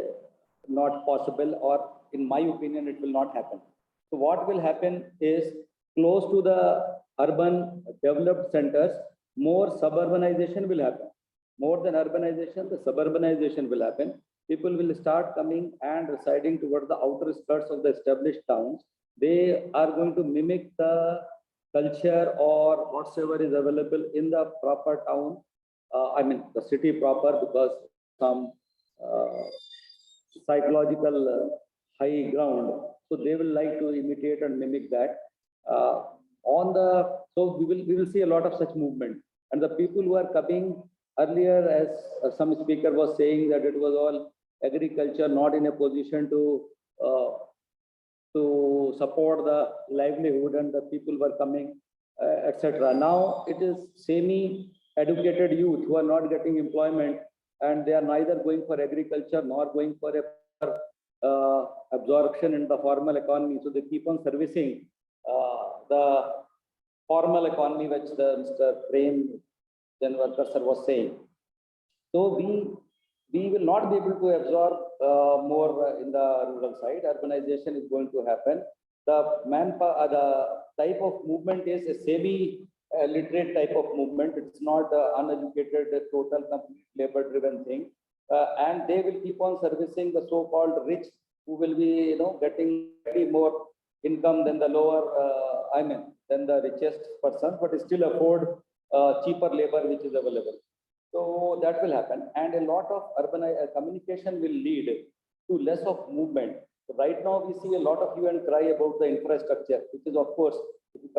not possible, or in my opinion, it will not happen. So what will happen is, close to the urban developed centers, more suburbanization will happen. More than urbanization, the suburbanization will happen. People will start coming and residing towards the outer skirts of the established towns. They are going to mimic the culture or whatsoever is available in the proper town. The city proper, because some psychological high ground. So they will like to imitate and mimic that. So we will see a lot of such movement. And the people who are coming earlier, as some speaker was saying, that it was all agriculture, not in a position to support the livelihood, and the people were coming, etc. Now it is semi-educated youth who are not getting employment, and they are neither going for agriculture nor going for a absorption in the formal economy. So they keep on servicing the formal economy, which Mr. Prem Chadavarkar sir was saying. So we will not be able to absorb more in the rural side. Urbanization is going to happen. The type of movement is a semi-literate type of movement. It's not uneducated, total, complete labor-driven thing. And they will keep on servicing the so-called rich, who will be, getting more income than the lower, than the richest person, but still afford cheaper labor which is available. So that will happen, and a lot of urban communication will lead to less of movement. So right now, we see a lot of hue and cry about the infrastructure, which is, of course, if you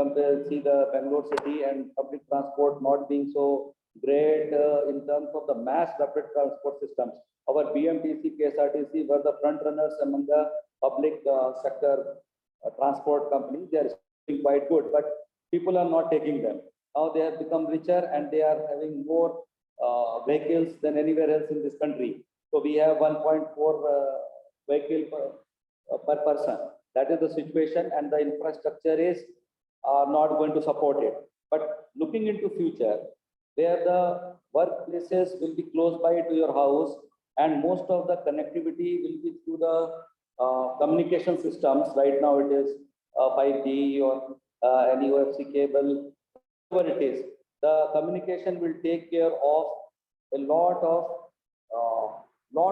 see the Bangalore city and public transport not being so great in terms of the mass rapid transport systems. Our BMTC, KSRTC were the front runners among the public sector transport companies. They are doing quite good, but people are not taking them. Now they have become richer and they are having more vehicles than anywhere else in this country. So we have 1.4 vehicle per person. That is the situation, and the infrastructure is not going to support it. But looking into future, where the workplaces will be close by to your house, and most of the connectivity will be through the communication systems. Right now it is 5G or any OFC cable, whatever it is. The communication will take care of a lot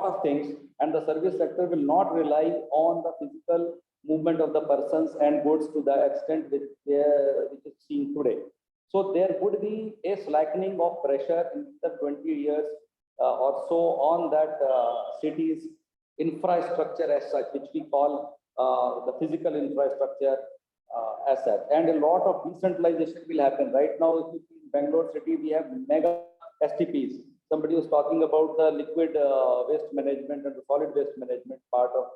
of things, and the service sector will not rely on the physical movement of the persons and goods to the extent which is seen today. So there would be a slackening of pressure in the 20 years or so on that city's infrastructure as such, which we call the physical infrastructure as such. And a lot of decentralization will happen. Right now, if you see in Bangalore city, we have mega STPs. Somebody was talking about the liquid waste management and the solid waste management part of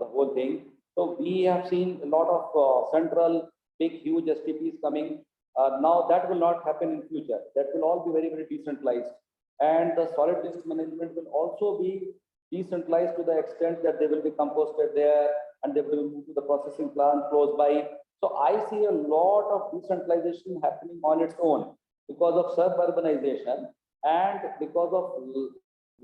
the whole thing. So we have seen a lot of central, big, huge STPs coming. Now that will not happen in future. That will all be very, very decentralized. And the solid waste management will also be decentralized to the extent that they will be composted there and they will move to the processing plant close by. So I see a lot of decentralization happening on its own because of suburbanization and because of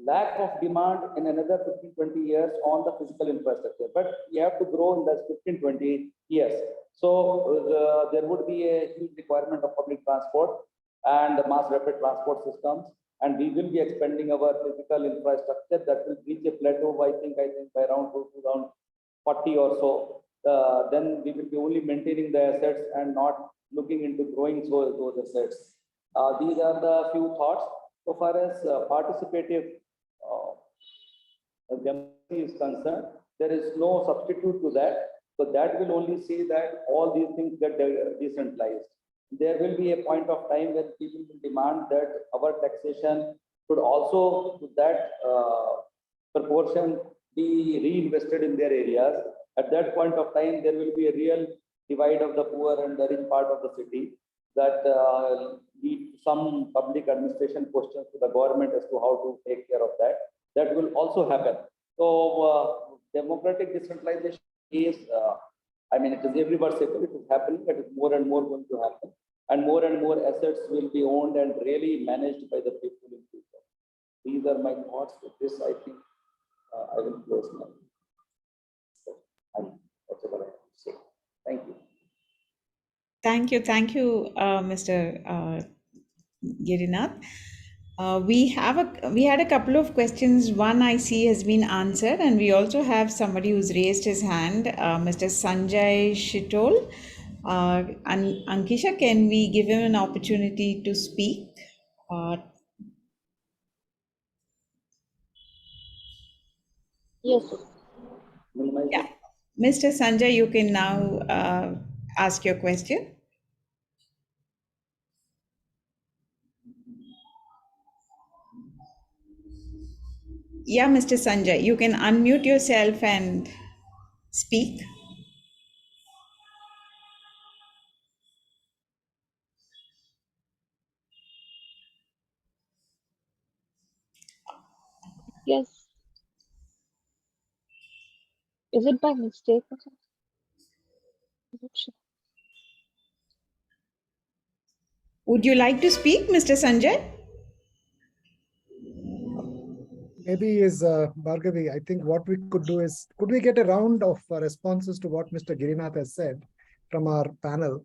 lack of demand in another 15-20 years on the physical infrastructure. But we have to grow in the 15-20 years. So there would be a huge requirement of public transport and the mass rapid transport systems. And we will be expanding our physical infrastructure that will reach a plateau, I think by around 2040 or so. Then we will be only maintaining the assets and not looking into growing those assets. These are the few thoughts. So far as participative democracy is concerned, there is no substitute to that. So that will only see that all these things get decentralized. There will be a point of time when people will demand that our taxation should also, to that proportion, be reinvested in their areas. At that point of time, there will be a real divide of the poor and the rich part of the city that lead to some public administration questions to the government as to how to take care of that. That will also happen. So democratic decentralization is, it is everywhere sector, it is happening, it is more and more going to happen. And more assets will be owned and really managed by the people in future. These are my thoughts. With this, I think I will close now. That's what I have to say. Thank you. Thank you, Mr. Girinath. We had a couple of questions. One I see has been answered, and we also have somebody who's raised his hand, Mr. Sanjay Shitol. And Ankisha, can we give him an opportunity to speak? Yes. Yeah, Mr. Sanjay, you can now ask your question. Yeah, Mr. Sanjay, you can unmute yourself and speak. Yes. Is it by mistake or something? I'm not sure. Would you like to speak, Mr. Sanjay? Maybe is Bhargavi, I think what we could do is, could we get a round of responses to what Mr. Girinath has said from our panel?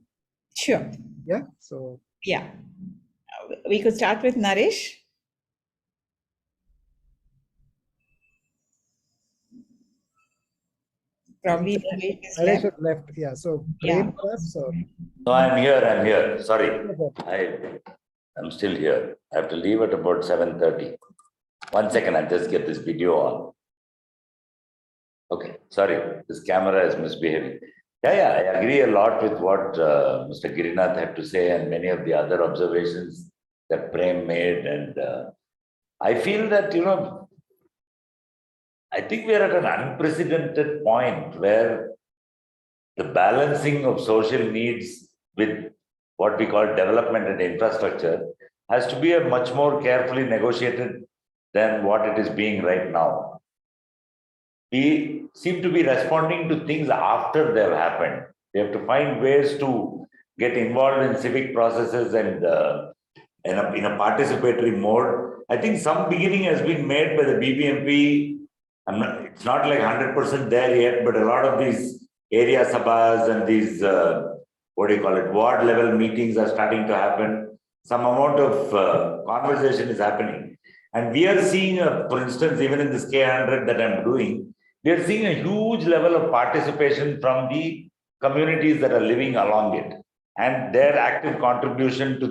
Sure. Yeah, so. Yeah. We could start with Naresh. Probably Naresh is Naresh left. has left, yeah, so Yeah. Prem perhaps, or? No, I'm here. Sorry. I'm still here. I have to leave at about 7:30. 1 second, I'll just get this video on. Okay, sorry, this camera is misbehaving. Yeah, I agree a lot with what Mr. Girinath had to say and many of the other observations that Prem made. And I feel that, I think we are at an unprecedented point where the balancing of social needs with what we call development and infrastructure has to be a much more carefully negotiated than what it is being right now. We seem to be responding to things after they've happened. We have to find ways to get involved in civic processes and in a participatory mode. I think some beginning has been made by the BBMP. It's not like 100% there yet, but a lot of these area sabhas and these, ward level meetings are starting to happen. Some amount of conversation is happening. And we are seeing, for instance, even in this K100 that I'm doing, we are seeing a huge level of participation from the communities that are living along it. And their active contribution to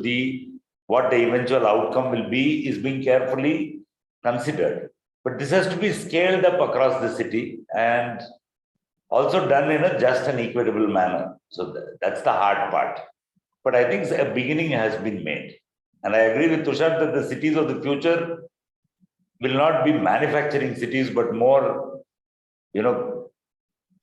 what the eventual outcome will be is being carefully considered. But this has to be scaled up across the city and also done in a just and equitable manner. So that's the hard part. But I think a beginning has been made. And I agree with Tushar that the cities of the future will not be manufacturing cities, but more,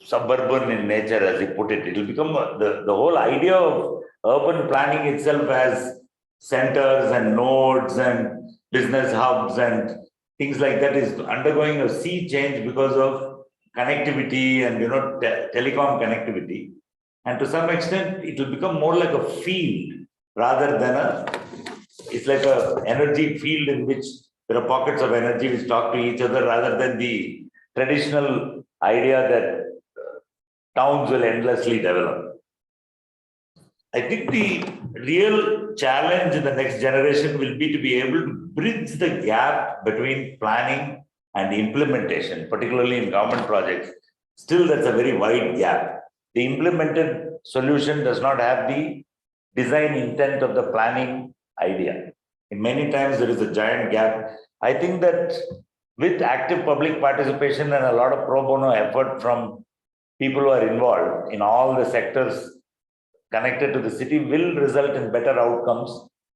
suburban in nature, as he put it. It will become the whole idea of urban planning itself as centers and nodes and business hubs and things like that is undergoing a sea change because of connectivity and telecom connectivity. And to some extent, it will become more like a field rather than it's like a energy field in which there are pockets of energy which talk to each other rather than the traditional idea that towns will endlessly develop. I think the real challenge in the next generation will be to be able to bridge the gap between planning and implementation, particularly in government projects. Still, that's a very wide gap. The implemented solution does not have the design intent of the planning idea. In many times, there is a giant gap. I think that with active public participation and a lot of pro bono effort from people who are involved in all the sectors connected to the city will result in better outcomes.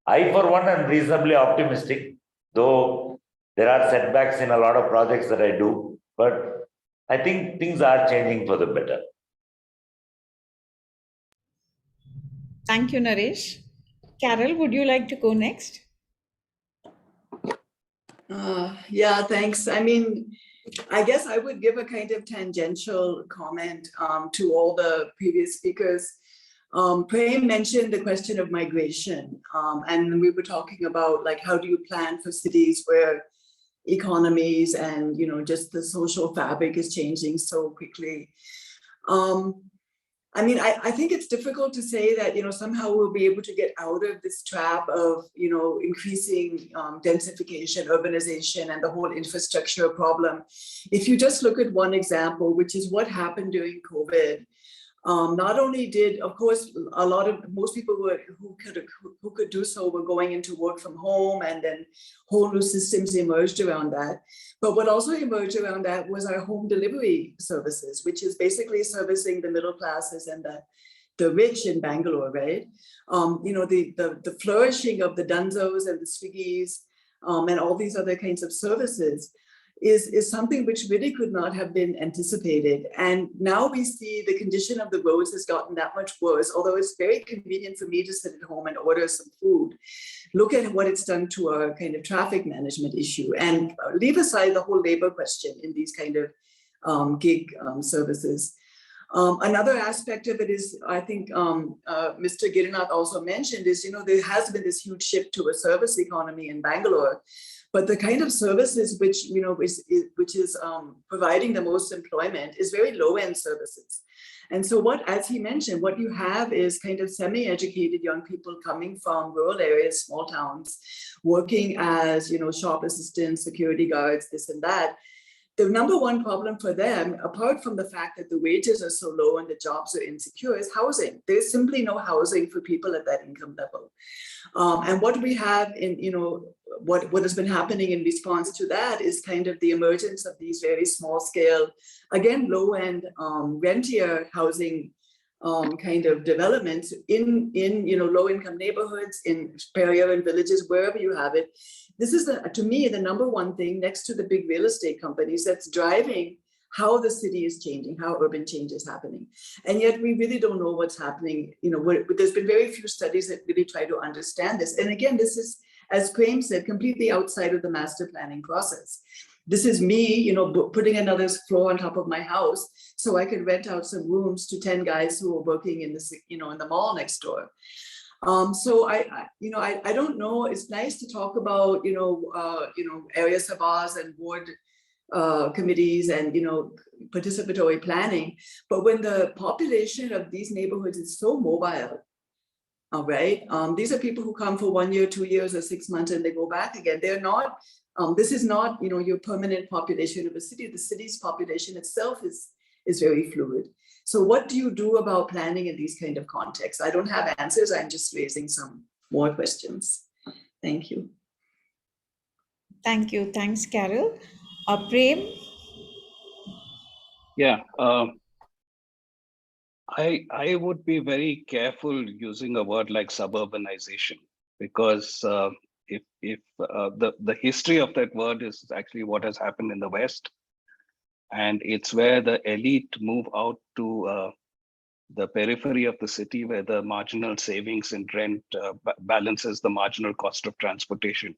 I, for one, am reasonably optimistic, though there are setbacks in a lot of projects that I do, but I think things are changing for the better. Thank you, Naresh. Carol, would you like to go next? Yeah, thanks. I mean, I guess I would give a kind of tangential comment to all the previous speakers. Prem mentioned the question of migration, and we were talking about like how do you plan for cities where economies and just the social fabric is changing so quickly. I mean, I think it's difficult to say that, somehow we'll be able to get out of this trap of, increasing densification, urbanization, and the whole infrastructure problem. If you just look at one example, which is what happened during COVID, not only did, of course, most people who could do so were going into work from home, and then whole new systems emerged around that. But what also emerged around that was our home delivery services, which is basically servicing the middle classes and the rich in Bangalore, right? The flourishing of the Dunzos and the Swiggies and all these other kinds of services is something which really could not have been anticipated. And now we see the condition of the roads has gotten that much worse, although it's very convenient for me to sit at home and order some food. look at what it's done to our kind of traffic management issue, and leave aside the whole labor question in these kind of gig services. Another aspect of it is, I think Mr. Girinath also mentioned, is, there has been this huge shift to a service economy in Bangalore, but the kind of services which, which is providing the most employment is very low-end services. And so as he mentioned, what you have is kind of semi-educated young people coming from rural areas, small towns, working as, shop assistants, security guards, this and that. The number one problem for them, apart from the fact that the wages are so low and the jobs are insecure, is housing. There's simply no housing for people at that income level. And what we have in, what has been happening in response to that is kind of the emergence of these very small scale, again, low end rentier housing kind of developments in low income neighborhoods, in area and villages, wherever you have it. This is, to me, the number one thing next to the big real estate companies that's driving how the city is changing, how urban change is happening. And yet we really don't know what's happening. There's been very few studies that really try to understand this. And again, this is, as Prem said, completely outside of the master planning process. This is me, putting another floor on top of my house so I could rent out some rooms to 10 guys who are working in the, in the mall next door. So I don't know. It's nice to talk about, area sabas and board committees and, participatory planning. But when the population of these neighborhoods is so mobile, all right, these are people who come for 1 year, 2 years, or 6 months, and they go back again. They're not, this is not, your permanent population of a city. The city's population itself is very fluid. So what do you do about planning in these kind of contexts? I don't have answers. I'm just raising some more questions. Thank you. Thank you. Thanks, Carol. Prem? Yeah, I would be very careful using a word like suburbanization, because if the history of that word is actually what has happened in the West, and it's where the elite move out to the periphery of the city, where the marginal savings in rent balances the marginal cost of transportation.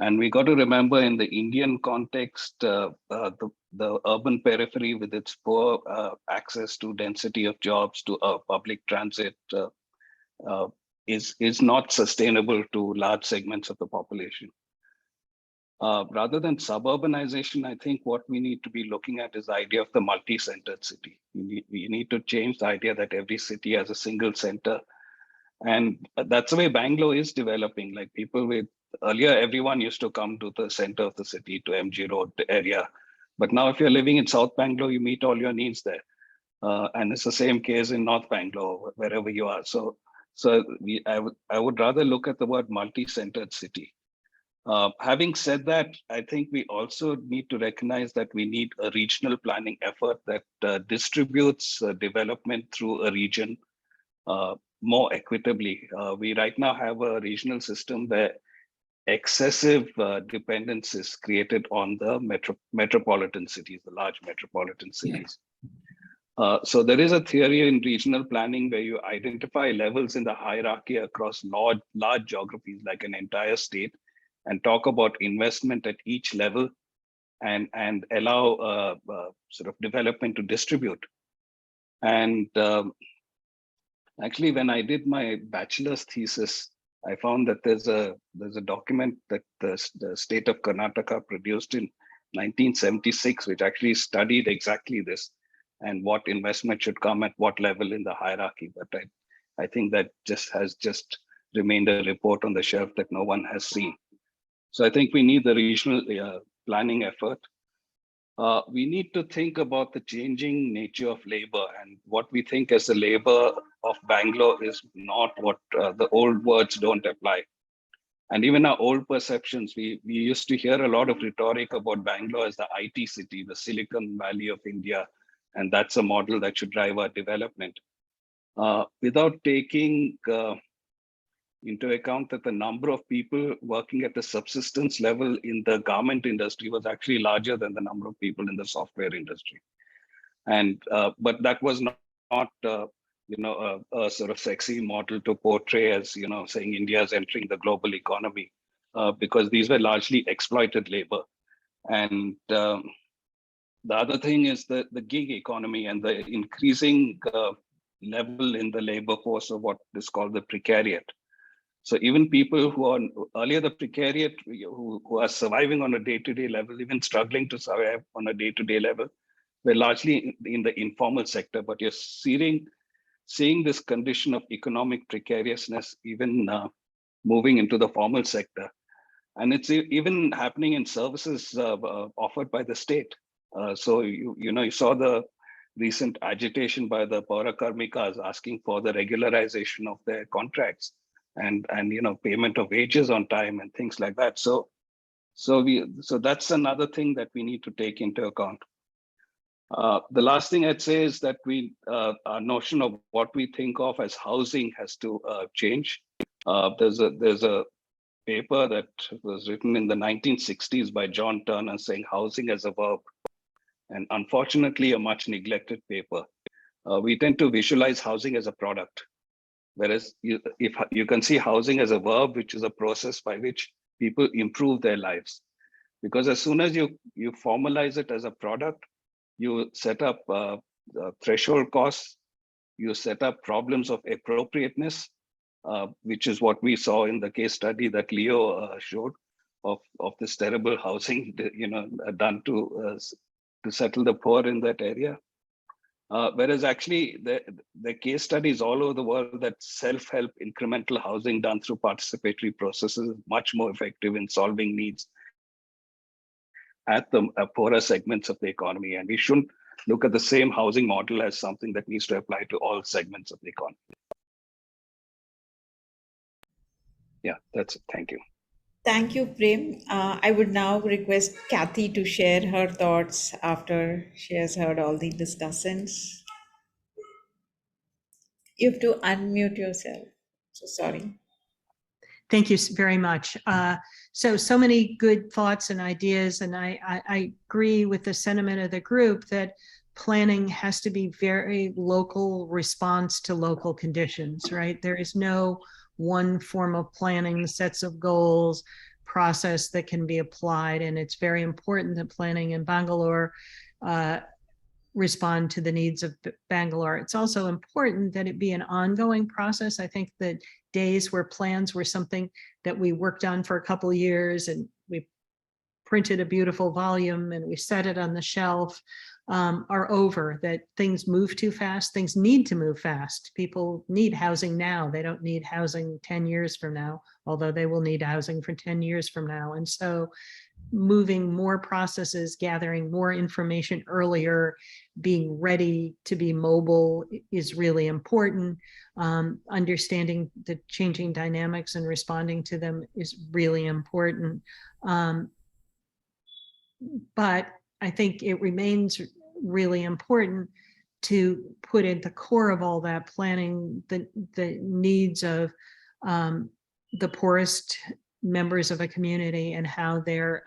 And we got to remember, in the Indian context, the urban periphery with its poor access to density of jobs, to public transit, is not sustainable to large segments of the population. Rather than suburbanization, I think what we need to be looking at is the idea of the multi-centered city. We need to change the idea that every city has a single center. And that's the way Bangalore is developing. Like, people with, earlier, everyone used to come to the center of the city, to MG Road area. But now if you're living in South Bangalore, you meet all your needs there. And it's the same case in North Bangalore, wherever you are. So I would rather look at the word multi-centered city. Having said that, I think we also need to recognize that we need a regional planning effort that distributes development through a region more equitably. We right now have a regional system where excessive dependence is created on the metropolitan cities, the large metropolitan cities. So there is a theory in regional planning where you identify levels in the hierarchy across large geographies, like an entire state, and talk about investment at each level, and allow sort of development to distribute. And actually, when I did my bachelor's thesis, I found that there's a document that the state of Karnataka produced in 1976, which actually studied exactly this, and what investment should come at what level in the hierarchy. But I think that has just remained a report on the shelf that no one has seen. So I think we need the regional planning effort. We need to think about the changing nature of labor, and what we think as the labor of Bangalore is not what the old words don't apply. And even our old perceptions, we used to hear a lot of rhetoric about Bangalore as the IT city, the Silicon Valley of India, and that's a model that should drive our development. Without taking into account that the number of people working at the subsistence level in the garment industry was actually larger than the number of people in the software industry. And but that was not a sort of sexy model to portray as, saying India is entering the global economy, because these were largely exploited labor. And the other thing is the gig economy and the increasing level in the labor force of what is called the precariat. So even people who are earlier the precariat, who are surviving on a day-to-day level, even struggling to survive on a day-to-day level, we're largely in the informal sector. But you're seeing this condition of economic precariousness even moving into the formal sector. And it's even happening in services offered by the state. So you saw the recent agitation by the Paura Karmikas asking for the regularization of their contracts and payment of wages on time and things like that. So that's another thing that we need to take into account. The last thing I'd say is that our notion of what we think of as housing has to change. There's a paper that was written in the 1960s by John Turner saying housing as a verb, and unfortunately a much neglected paper. We tend to visualize housing as a product, whereas if you can see housing as a verb, which is a process by which people improve their lives. Because as soon as you formalize it as a product, you set up threshold costs, you set up problems of appropriateness, which is what we saw in the case study that Leo showed of this terrible housing, done to settle the poor in that area. Whereas actually the case studies all over the world that self-help incremental housing done through participatory processes is much more effective in solving needs at the poorer segments of the economy. And we shouldn't look at the same housing model as something that needs to apply to all segments of the economy. Yeah, that's it. Thank you. Thank you, Prem. I would now request Kathy to share her thoughts after she has heard all the discussants. You have to unmute yourself. So sorry. Thank you very much. So many good thoughts and ideas, and I agree with the sentiment of the group that planning has to be very local response to local conditions, right? There is no one form of planning, sets of goals, process that can be applied, and it's very important that planning in Bangalore respond to the needs of Bangalore. It's also important that it be an ongoing process. I think that days where plans were something that we worked on for a couple of years and we printed a beautiful volume and we set it on the shelf are over, that things move too fast. Things need to move fast. People need housing now. They don't need housing 10 years from now, although they will need housing for 10 years from now. And so moving more processes, gathering more information earlier, being ready to be mobile is really important. Understanding the changing dynamics and responding to them is really important. But I think it remains really important to put at the core of all that planning the needs of the poorest members of a community and how they're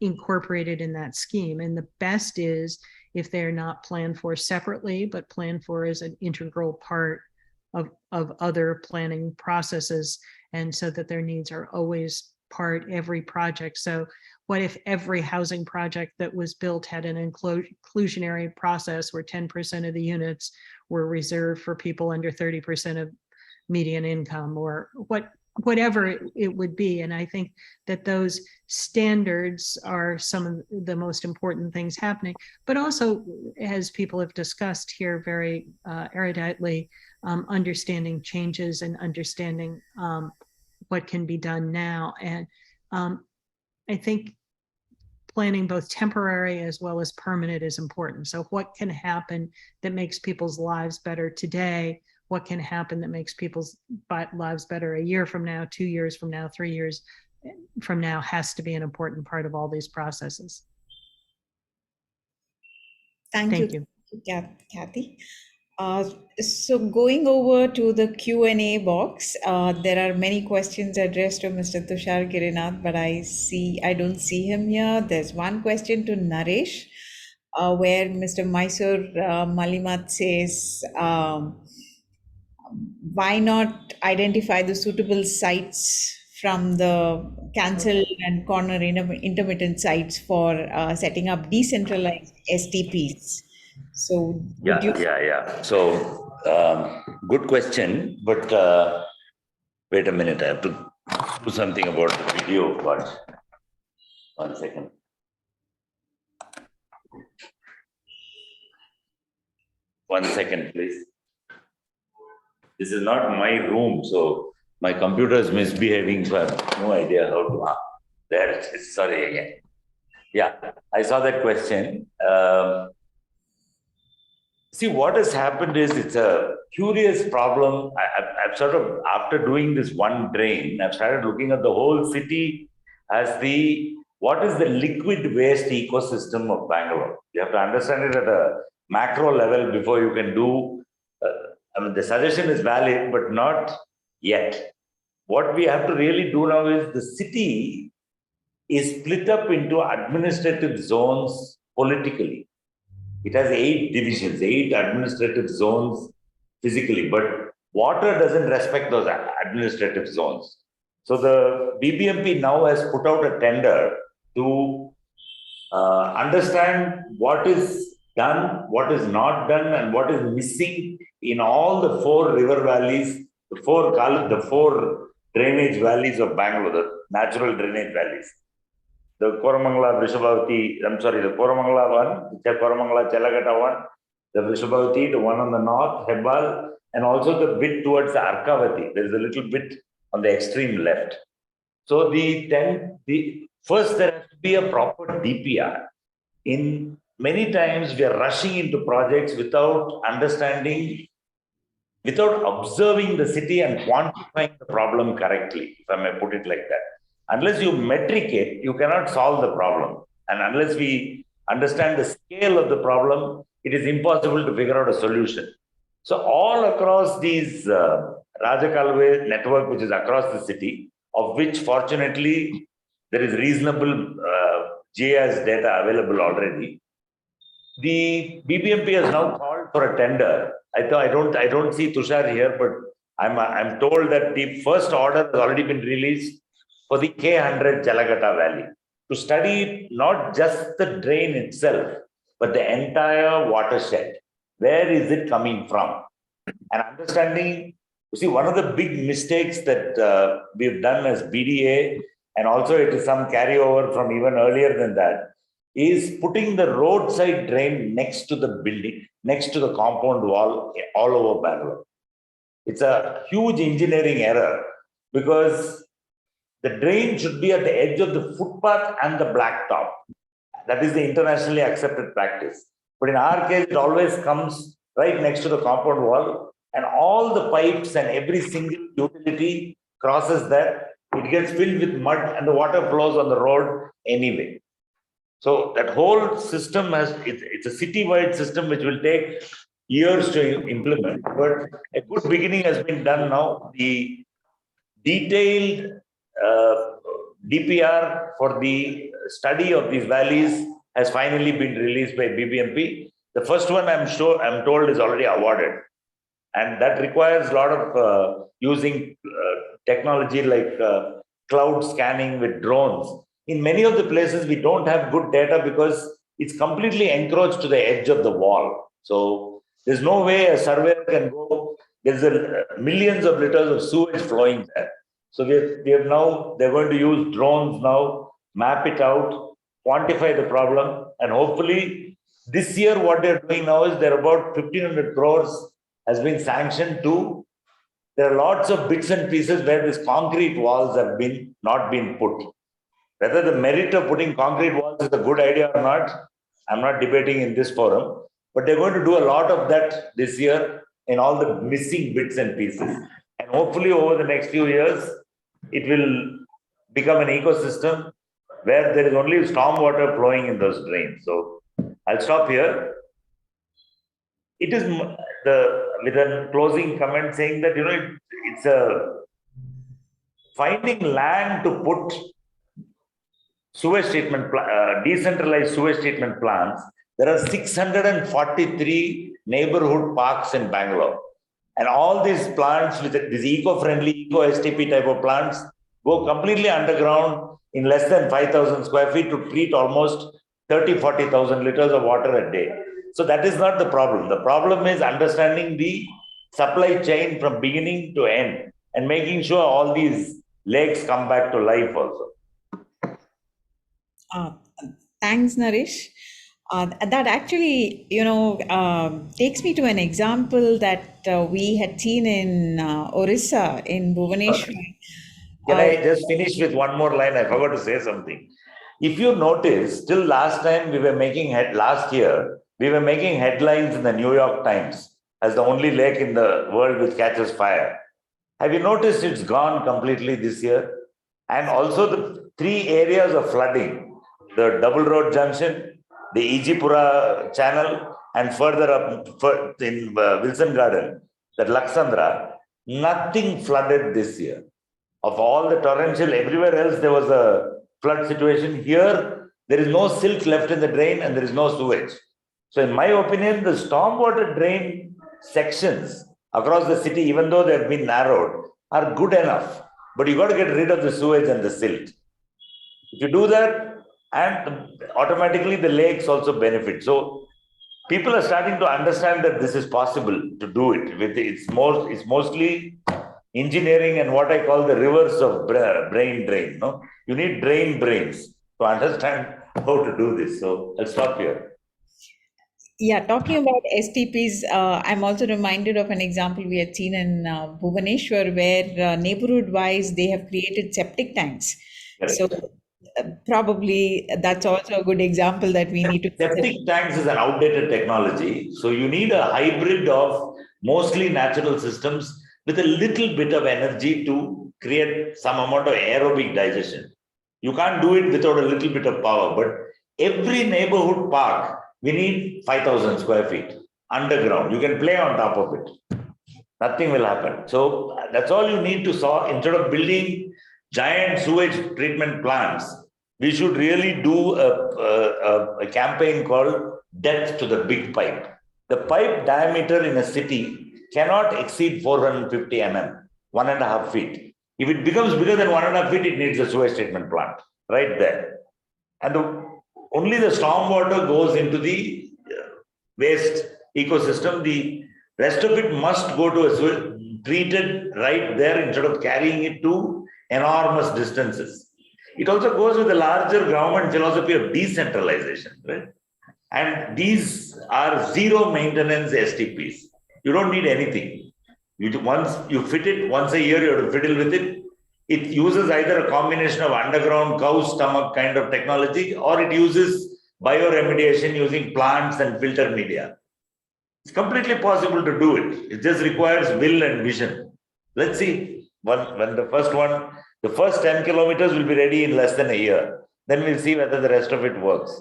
incorporated in that scheme. And the best is if they're not planned for separately, but planned for as an integral part of other planning processes, and so that their needs are always part every project. So what if every housing project that was built had an inclusionary process where 10% of the units were reserved for people under 30% of median income, or whatever it would be? And I think that those standards are some of the most important things happening, but also, as people have discussed here very eruditely, understanding changes and understanding what can be done now. And I think planning both temporary as well as permanent is important. So what can happen that makes people's lives better today? What can happen that makes people's lives better a year from now, 2 years from now, 3 years from now has to be an important part of all these processes. Thank you, Kathy. So going over to the Q&A box, there are many questions addressed to Mr. Tushar Girinath, but I don't see him here. There's one question to Naresh, where Mr. Mysore Malimat says, why not identify the suitable sites from the cancelled and corner intermittent sites for setting up decentralized STPs? So would you? Yeah. So, good question, but wait a minute, I have to do something about the video part. 1 second. One second, please. This is not my room, so my computer is misbehaving, so I have no idea how to. There it is. Sorry again. Yeah, I saw that question. See, what has happened is it's a curious problem. I've sort of, after doing this one drain, I've started looking at the whole city as what is the liquid waste ecosystem of Bangalore? You have to understand it at a macro level before you can do. I mean, the suggestion is valid, but not yet. What we have to really do now is the city is split up into administrative zones politically. It has 8 divisions, 8 administrative zones physically, but water doesn't respect those administrative zones. So the BBMP now has put out a tender to understand what is done, what is not done, and what is missing in all the 4 river valleys, the four drainage valleys of Bangalore, the natural drainage valleys. The Koramangala, Vrishabhavati, the Koramangala one, the Koramangala Chelagata one, the Vrishabhavati, the one on the north, Hebbal, and also the bit towards the Arkavati. There is a little bit on the extreme left. So first there has to be a proper DPR. In many times we are rushing into projects without understanding, without observing the city and quantifying the problem correctly, if I may put it like that. Unless you metric it, you cannot solve the problem. And unless we understand the scale of the problem, it is impossible to figure out a solution. So all across these Rajakalwe network, which is across the city, of which fortunately there is reasonable GIS data available already, the BBMP has now called for a tender. I don't see Tushar here, but I'm told that the first order has already been released for the K100 Jalagata Valley to study not just the drain itself, but the entire watershed. Where is it coming from? And understanding, you see, one of the big mistakes that we've done as BDA, and also it is some carryover from even earlier than that, is putting the roadside drain next to the building, next to the compound wall all over Bangalore. It's a huge engineering error because the drain should be at the edge of the footpath and the blacktop. That is the internationally accepted practice. But in our case, it always comes right next to the compound wall, and all the pipes and every single utility crosses that. It gets filled with mud and the water flows on the road anyway. So that whole system it's a city-wide system which will take years to implement. But a good beginning has been done now. The detailed DPR for the study of these valleys has finally been released by BBMP. The first one, I'm told, is already awarded. And that requires a lot of using technology like cloud scanning with drones. In many of the places, we don't have good data because it's completely encroached to the edge of the wall. So there's no way a surveyor can go. There's millions of liters of sewage flowing there. So they're going to use drones now, map it out, quantify the problem, and hopefully this year what they're doing now is they're about 1,500 crores has been sanctioned to. There are lots of bits and pieces where these concrete walls have not been put. Whether the merit of putting concrete walls is a good idea or not, I'm not debating in this forum, but they're going to do a lot of that this year in all the missing bits and pieces. And hopefully over the next few years, it will become an ecosystem where there is only stormwater flowing in those drains. So I'll stop here. It is with a closing comment saying that, it's a finding land to put sewage treatment, decentralized sewage treatment plants. There are 643 neighborhood parks in Bangalore. And all these plants with these eco-friendly, eco-STP type of plants go completely underground in less than 5,000 square feet to treat almost 40,000 liters of water a day. So that is not the problem. The problem is understanding the supply chain from beginning to end and making sure all these lakes come back to life also. Thanks, Naresh. That actually, takes me to an example that we had seen in Orissa, in Bhubaneswar. Can I just finish with one more line? I forgot to say something. If you notice, till last time last year, we were making headlines in the New York Times as the only lake in the world which catches fire. Have you noticed it's gone completely this year? And also the 3 areas of flooding, the Double Road Junction, the Ijipura Channel, and further up in Wilson Garden, that Laksandra, nothing flooded this year. Of all the torrential, everywhere else there was a flood situation. Here, there is no silt left in the drain and there is no sewage. So in my opinion, the stormwater drain sections across the city, even though they have been narrowed, are good enough. But you got to get rid of the sewage and the silt. If you do that, and automatically the lakes also benefit. So people are starting to understand that this is possible to do it. It's mostly engineering and what I call the reverse of brain drain. No, you need drain brains to understand how to do this. So I'll stop here. Yeah, talking about STPs, I'm also reminded of an example we had seen in Bhubaneswar, where neighborhood-wise they have created septic tanks. Correct. So probably that's also a good example that we need to. Septic tanks is an outdated technology, so you need a hybrid of mostly natural systems with a little bit of energy to create some amount of aerobic digestion. You can't do it without a little bit of power, but every neighborhood park, we need 5,000 square feet underground. You can play on top of it. Nothing will happen. So that's all you need to solve. Instead of building giant sewage treatment plants, we should really do a campaign called Death to the Big Pipe. The pipe diameter in a city cannot exceed 450 mm, 1.5 feet. If it becomes bigger than 1.5 feet, it needs a sewage treatment plant right there. And only the stormwater goes into the waste ecosystem. The rest of it must go to a treated right there instead of carrying it to enormous distances. It also goes with the larger government philosophy of decentralization, right? And these are zero maintenance STPs. You don't need anything. Once you fit it, once a year you have to fiddle with it. It uses either a combination of underground cow stomach kind of technology, or it uses bioremediation using plants and filter media. It's completely possible to do it. It just requires will and vision. Let's see when the first 10 kilometers will be ready in less than a year. Then we'll see whether the rest of it works.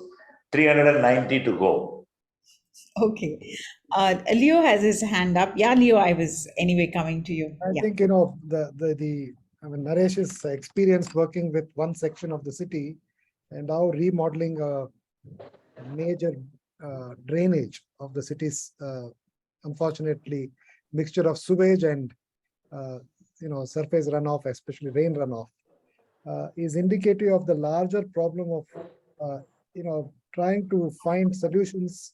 390 to go. Okay. Leo has his hand up. Yeah, Leo, I was anyway coming to you. I think, Naresh's experience working with one section of the city and now remodeling a major drainage of the city's, unfortunately, mixture of sewage and, surface runoff, especially rain runoff, is indicative of the larger problem of, trying to find solutions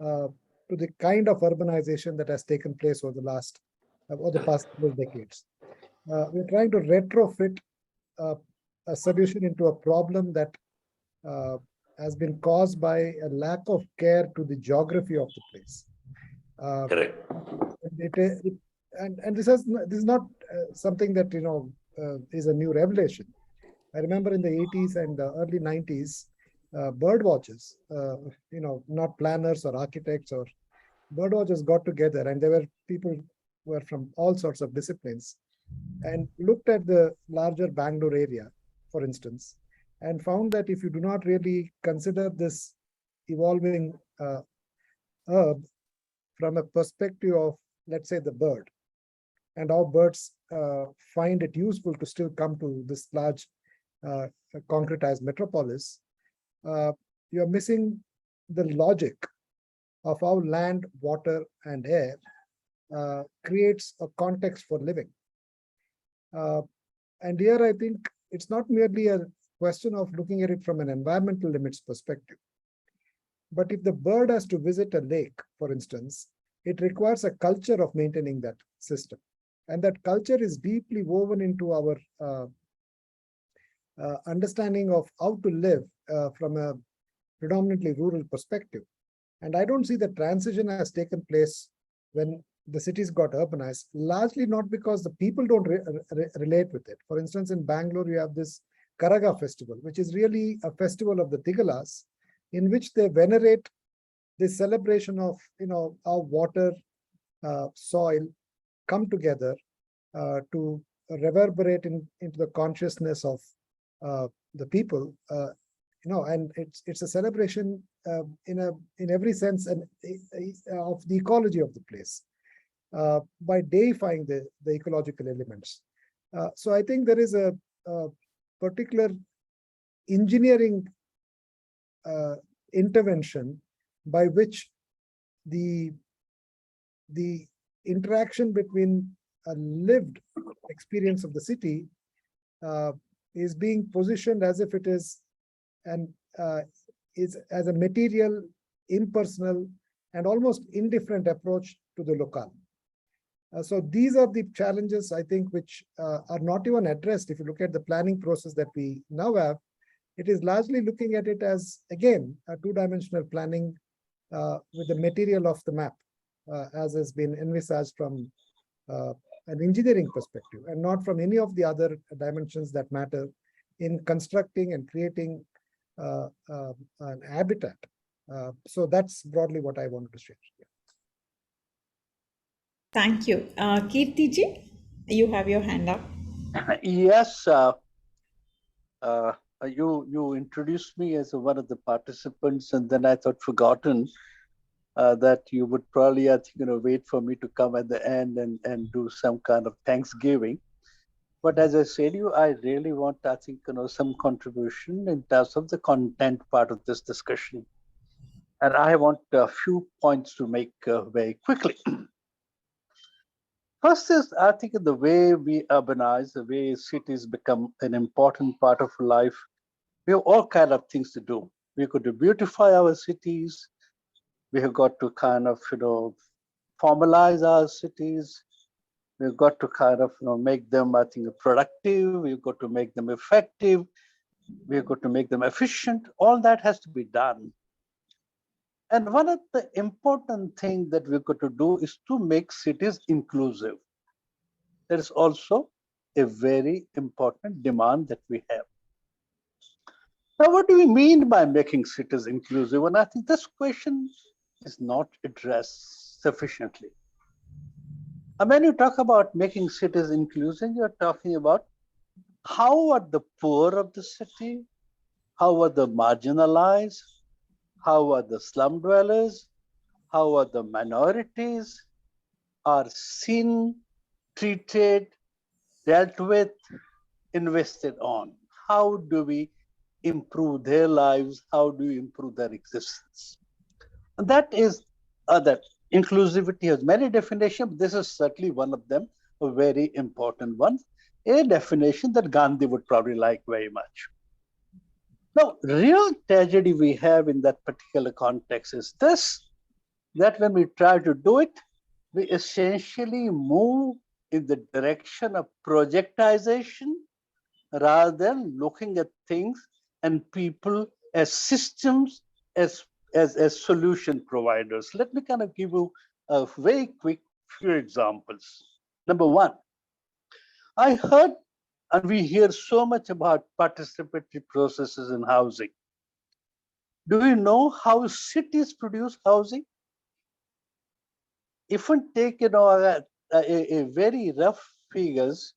to the kind of urbanization that has taken place over the past couple of decades. We're trying to retrofit a solution into a problem that has been caused by a lack of care to the geography of the place. Correct. And this is not something that is a new revelation. I remember in the 80s and the early 90s, bird watchers, not planners or architects or bird watchers got together, and there were people who were from all sorts of disciplines and looked at the larger Bangalore area, for instance, and found that if you do not really consider this evolving herb from a perspective of, let's say, the bird, and how birds find it useful to still come to this large concretized metropolis, you're missing the logic of how land, water, and air creates a context for living. And here I think it's not merely a question of looking at it from an environmental limits perspective. But if the bird has to visit a lake, for instance, it requires a culture of maintaining that system. And that culture is deeply woven into our understanding of how to live from a predominantly rural perspective. And I don't see the transition has taken place when the cities got urbanized, largely not because the people don't relate with it. For instance, in Bangalore, you have this Karaga festival, which is really a festival of the Tigalas, in which they venerate this celebration of, how water, soil come together to reverberate into the consciousness of the people. And it's a celebration in every sense and of the ecology of the place by deifying the ecological elements. So I think there is a particular engineering intervention by which the interaction between a lived experience of the city is being positioned as if it is as a material, impersonal, and almost indifferent approach to the locale. So these are the challenges, I think, which are not even addressed. If you look at the planning process that we now have, it is largely looking at it as, again, a two-dimensional planning with the material of the map, as has been envisaged from an engineering perspective, and not from any of the other dimensions that matter in constructing and creating an habitat. So that's broadly what I wanted to share. Thank you. Kirti ji, you have your hand up. Yes, you introduced me as one of the participants, and then I thought forgotten that you would probably, I think, wait for me to come at the end and do some kind of Thanksgiving. But as I said, I really want, I think, some contribution in terms of the content part of this discussion. And I want a few points to make very quickly. First is, I think, the way we urbanize, the way cities become an important part of life, we have all kind of things to do. We got to beautify our cities. We have got to kind of, formalize our cities. We've got to kind of, make them, I think, productive. We've got to make them effective. We've got to make them efficient. All that has to be done. And one of the important things that we've got to do is to make cities inclusive. There is also a very important demand that we have. Now, what do we mean by making cities inclusive? And I think this question is not addressed sufficiently. And when you talk about making cities inclusive, you're talking about how are the poor of the city, how are the marginalized, how are the slum dwellers, how are the minorities are seen, treated, dealt with, invested on. How do we improve their lives? How do we improve their existence? And that is that inclusivity has many definitions. This is certainly one of them, a very important one, a definition that Gandhi would probably like very much. Now, real tragedy we have in that particular context is this, that when we try to do it, we essentially move in the direction of projectization rather than looking at things and people as systems, as solution providers. Let me kind of give you a very quick few examples. Number one, I heard, and we hear so much about participatory processes in housing. Do you know how cities produce housing? If we take, a very rough figures,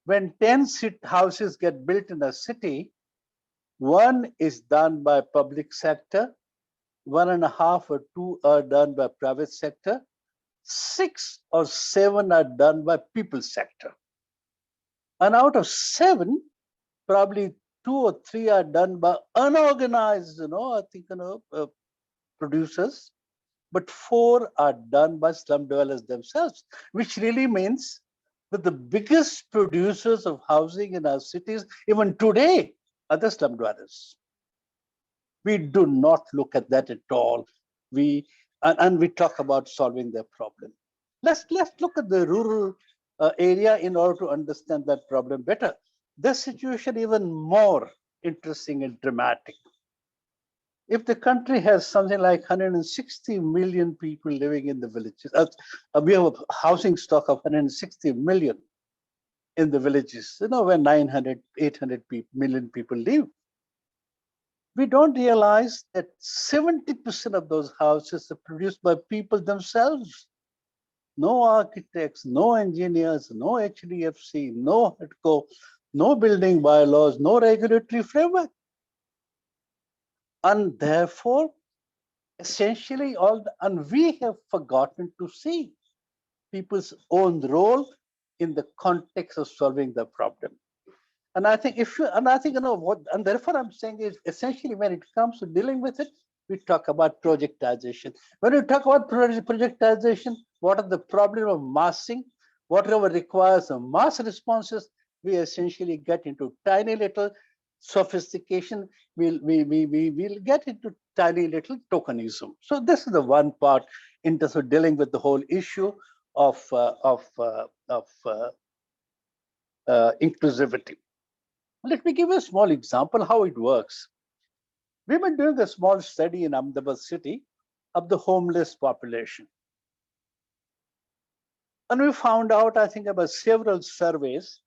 when 10 houses get built in a city, one is done by public sector, 1.5 or 2 are done by private sector, 6 or 7 are done by people sector. And out of 7, probably 2 or 3 are done by unorganized, producers. but 4 are done by slum dwellers themselves, which really means that the biggest producers of housing in our cities, even today, are the slum dwellers. We do not look at that at all. And we talk about solving their problem. Let's look at the rural area in order to understand that problem better. The situation even more interesting and dramatic. If the country has something like 160 million people living in the villages, we have a housing stock of 160 million in the villages, where 900, 800 million people live. We don't realize that 70% of those houses are produced by people themselves. No architects, no engineers, no HDFC, no HUDCO, no building bylaws, no regulatory framework. And therefore, essentially and we have forgotten to see people's own role in the context of solving the problem. And I think and therefore I'm saying is essentially when it comes to dealing with it, we talk about projectization. When we talk about projectization, what are the problem of massing? Whatever requires a mass responses, we essentially get into tiny little sophistication. We'll get into tiny little tokenism. So this is the one part in terms of dealing with the whole issue of inclusivity. Let me give a small example how it works. We've been doing a small study in Ahmedabad city of the homeless population. And we found out, I think, about several surveys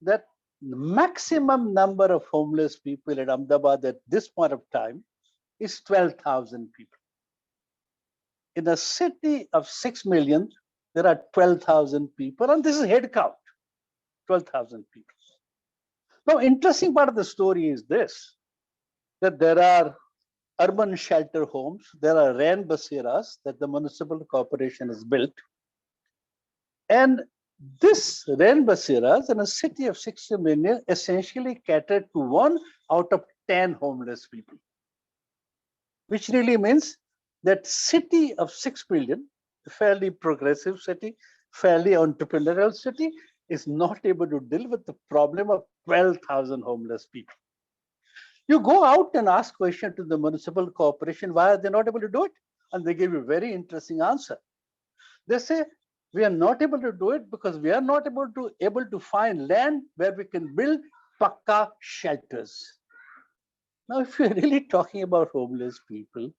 that the maximum number of homeless people in Ahmedabad at this point of time is 12,000 people. In a city of 6 million, there are 12,000 people, and this is head count, 12,000 people. Now, interesting part of the story is this, that there are urban shelter homes, there are rain basiras that the municipal corporation has built. And this rain basiras in a city of 60 million essentially catered to 1 out of 10 homeless people, which really means that city of 6 million, a fairly progressive city, fairly entrepreneurial city, is not able to deal with the problem of 12,000 homeless people. You go out and ask question to the municipal corporation, why are they not able to do it? And they give you a very interesting answer. They say, we are not able to do it because we are not able to find land where we can build pakka shelters. Now, if you're really talking about homeless people,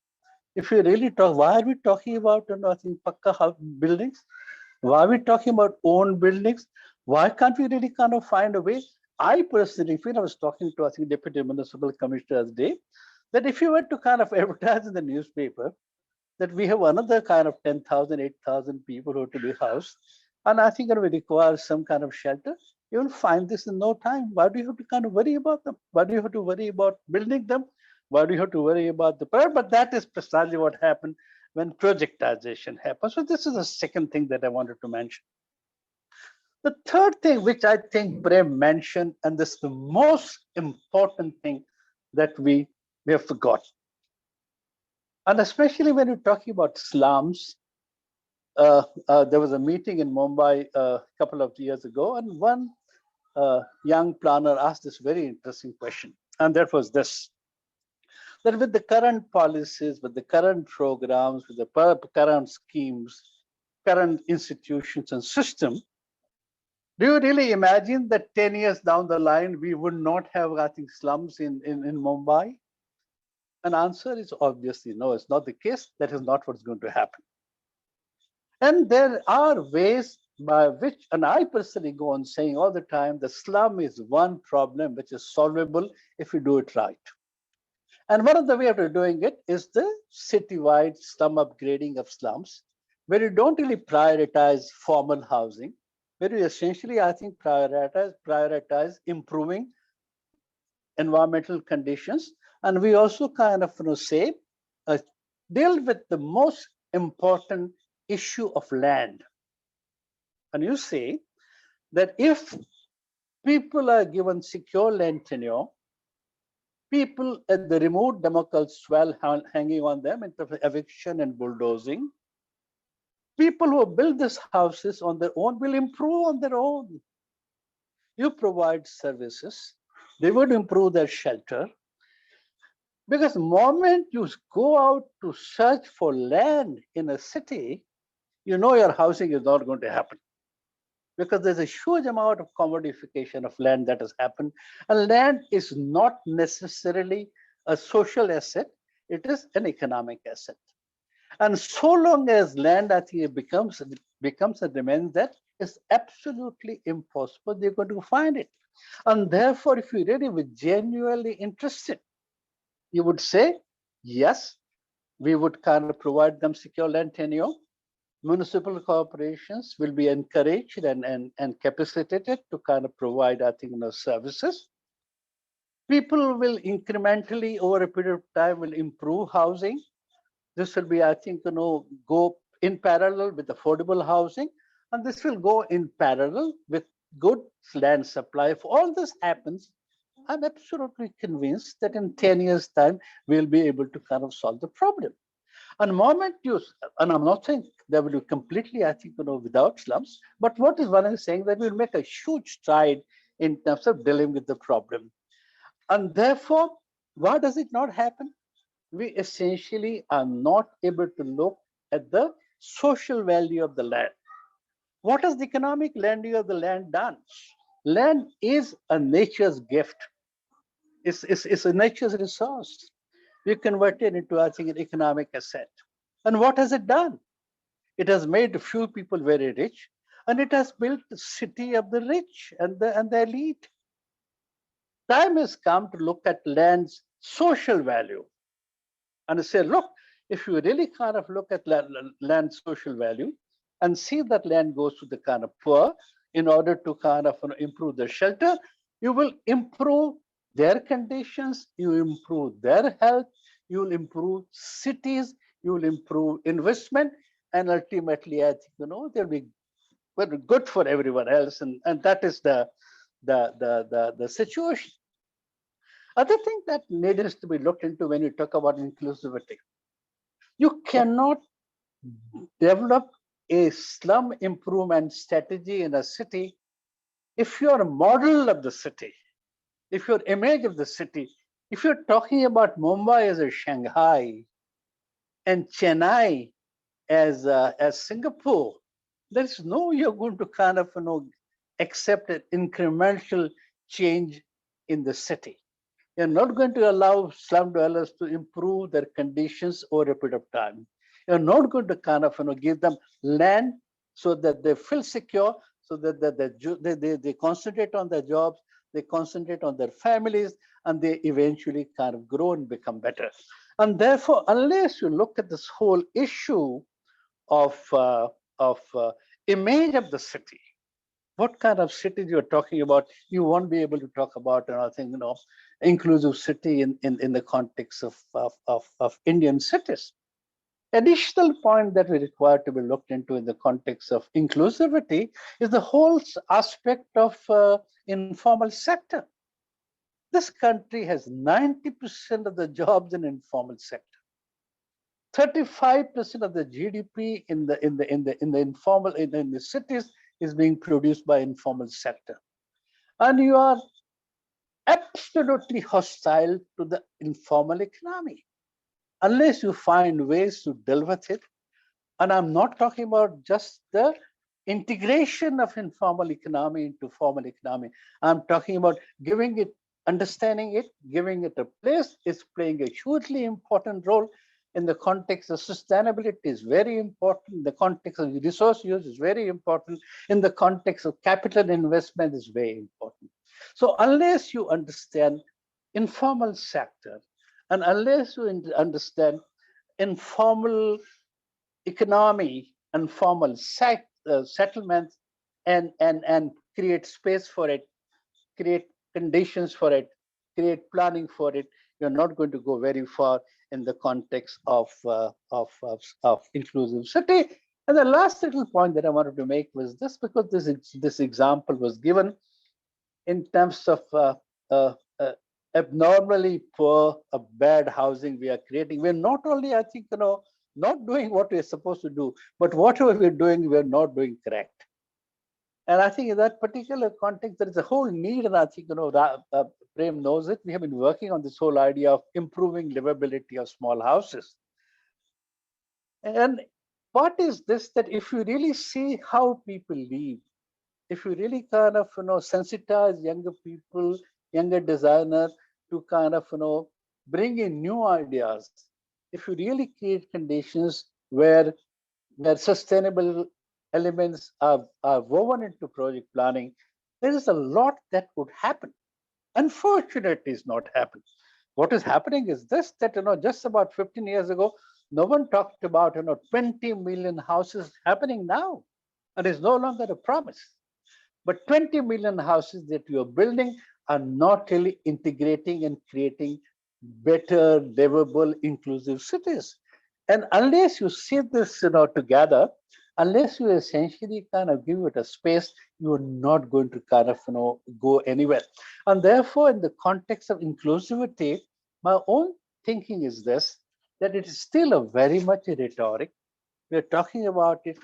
if you really talk, why are we talking about pakka buildings? Why are we talking about own buildings? Why can't we really kind of find a way? I personally feel, I was talking to, I think, Deputy Municipal Commissioner today, that if you were to kind of advertise in the newspaper that we have another kind of 10,000, 8,000 people who are to be housed, and I think that we require some kind of shelter, you will find this in no time. Why do you have to kind of worry about them? Why do you have to worry about building them? Why do you have to worry about the prayer? But that is precisely what happened when projectization happens. So this is the second thing that I wanted to mention. The third thing, which I think Prem mentioned, and this is the most important thing that we have forgotten. And especially when you're talking about slums, there was a meeting in Mumbai a couple of years ago, and one young planner asked this very interesting question. And that was this, that with the current policies, with the current programs, with the current schemes, current institutions and system, do you really imagine that 10 years down the line, we would not have, I think, slums in Mumbai? An answer is obviously no, it's not the case. That is not what's going to happen. And there are ways by which, and I personally go on saying all the time, the slum is one problem which is solvable if you do it right. And one of the ways of doing it is the citywide slum upgrading of slums, where you don't really prioritize formal housing, where you essentially, I think, prioritize improving environmental conditions. And we also kind of say, deal with the most important issue of land. And you say that if people are given secure land tenure, people at the remote democratic swell hanging on them in terms of eviction and bulldozing. People who build these houses on their own will improve on their own. You provide services, they would improve their shelter. Because the moment you go out to search for land in a city, you know your housing is not going to happen. Because there's a huge amount of commodification of land that has happened. And land is not necessarily a social asset, it is an economic asset. And so long as land, I think, it becomes a demand that is absolutely impossible, they're going to find it. And therefore, if you really were genuinely interested, you would say, yes, we would kind of provide them secure land tenure. Municipal corporations will be encouraged and capacitated to kind of provide, I think, services. People will incrementally, over a period of time, will improve housing. This will be, I think, go in parallel with affordable housing, and this will go in parallel with good land supply. If all this happens, I'm absolutely convinced that in 10 years' time, we'll be able to kind of solve the problem. And the moment you, and I'm not saying that will be completely, I think, without slums, but what is one is saying that we'll make a huge stride in terms of dealing with the problem. And therefore, why does it not happen? We essentially are not able to look at the social value of the land. What has the economic value of the land done? Land is a nature's gift. It's a nature's resource. We convert it into, I think, an economic asset. And what has it done? It has made a few people very rich, and it has built the city of the rich and the elite. Time has come to look at land's social value and say, look, if you really kind of look at land social value and see that land goes to the kind of poor in order to kind of improve their shelter, you will improve their conditions, you improve their health, you will improve cities, you will improve investment, and ultimately, I think, they'll be very good for everyone else, and that is the situation. Other thing that needs to be looked into when you talk about inclusivity, you cannot develop a slum improvement strategy in a city if you're a model of the city, if your image of the city, if you're talking about Mumbai as a Shanghai and Chennai as Singapore, there's no you're going to kind of accept an incremental change in the city. You're not going to allow slum dwellers to improve their conditions over a period of time. You're not going to kind of give them land so that they feel secure, so that they concentrate on their jobs, they concentrate on their families, and they eventually kind of grow and become better. And therefore, unless you look at this whole issue of image of the city, what kind of cities you're talking about, you won't be able to talk about, I think, inclusive city in the context of Indian cities. Additional point that we require to be looked into in the context of inclusivity is the whole aspect of informal sector. This country has 90% of the jobs in informal sector. 35% of the GDP in the informal in the cities is being produced by informal sector, and you are absolutely hostile to the informal economy unless you find ways to deal with it. And I'm not talking about just the integration of informal economy into formal economy. I'm talking about giving it, understanding it, giving it a place. It's playing a hugely important role in the context of sustainability is very important. In the context of resource use is very important. In the context of capital investment is very important. So unless you understand informal sector, and unless you understand informal economy, informal settlements, and create space for it, create conditions for it, create planning for it, you're not going to go very far in the context of inclusive city. And the last little point that I wanted to make was this, because this example was given in terms of abnormally poor, a bad housing we are creating. We're not only, I think, not doing what we're supposed to do, but whatever we're doing, we're not doing correct. And I think in that particular context, there is a whole need, and I think, Prem knows it. We have been working on this whole idea of improving livability of small houses. And what is this, that if you really see how people live, if you really kind of, sensitize younger people, younger designers to kind of, bring in new ideas, if you really create conditions where sustainable elements are woven into project planning, there is a lot that could happen. Unfortunately, it's not happening. What is happening is this, that, just about 15 years ago, no one talked about, 20 million houses happening now. And it's no longer a promise. But 20 million houses that you are building are not really integrating and creating better, livable, inclusive cities. And unless you see this, together, unless you essentially kind of give it a space, you are not going to kind of, go anywhere. And therefore, in the context of inclusivity, my own thinking is this, that it is still a very much a rhetoric. We are talking about it,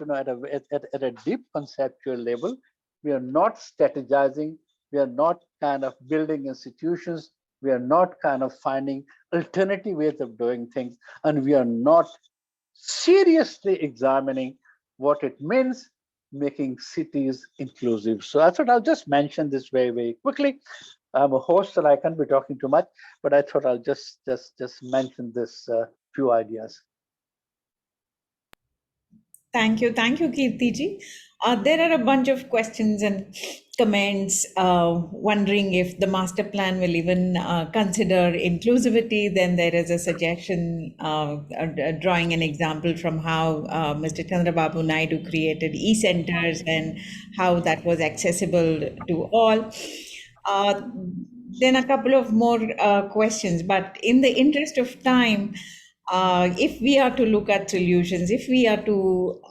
at a deep conceptual level. We are not strategizing. We are not kind of building institutions. We are not kind of finding alternative ways of doing things. And we are not seriously examining what it means making cities inclusive. So I thought I'll just mention this very, very quickly. I'm a host and I can't be talking too much, but I thought I'll just mention this few ideas. Thank you, Kirtiji. There are a bunch of questions and comments wondering if the master plan will even consider inclusivity. Then there is a suggestion drawing an example from how Mr. Chandrababu Naidu created e-centers and how that was accessible to all. Then a couple of more questions, but in the interest of time, if we are to look at solutions, if we are to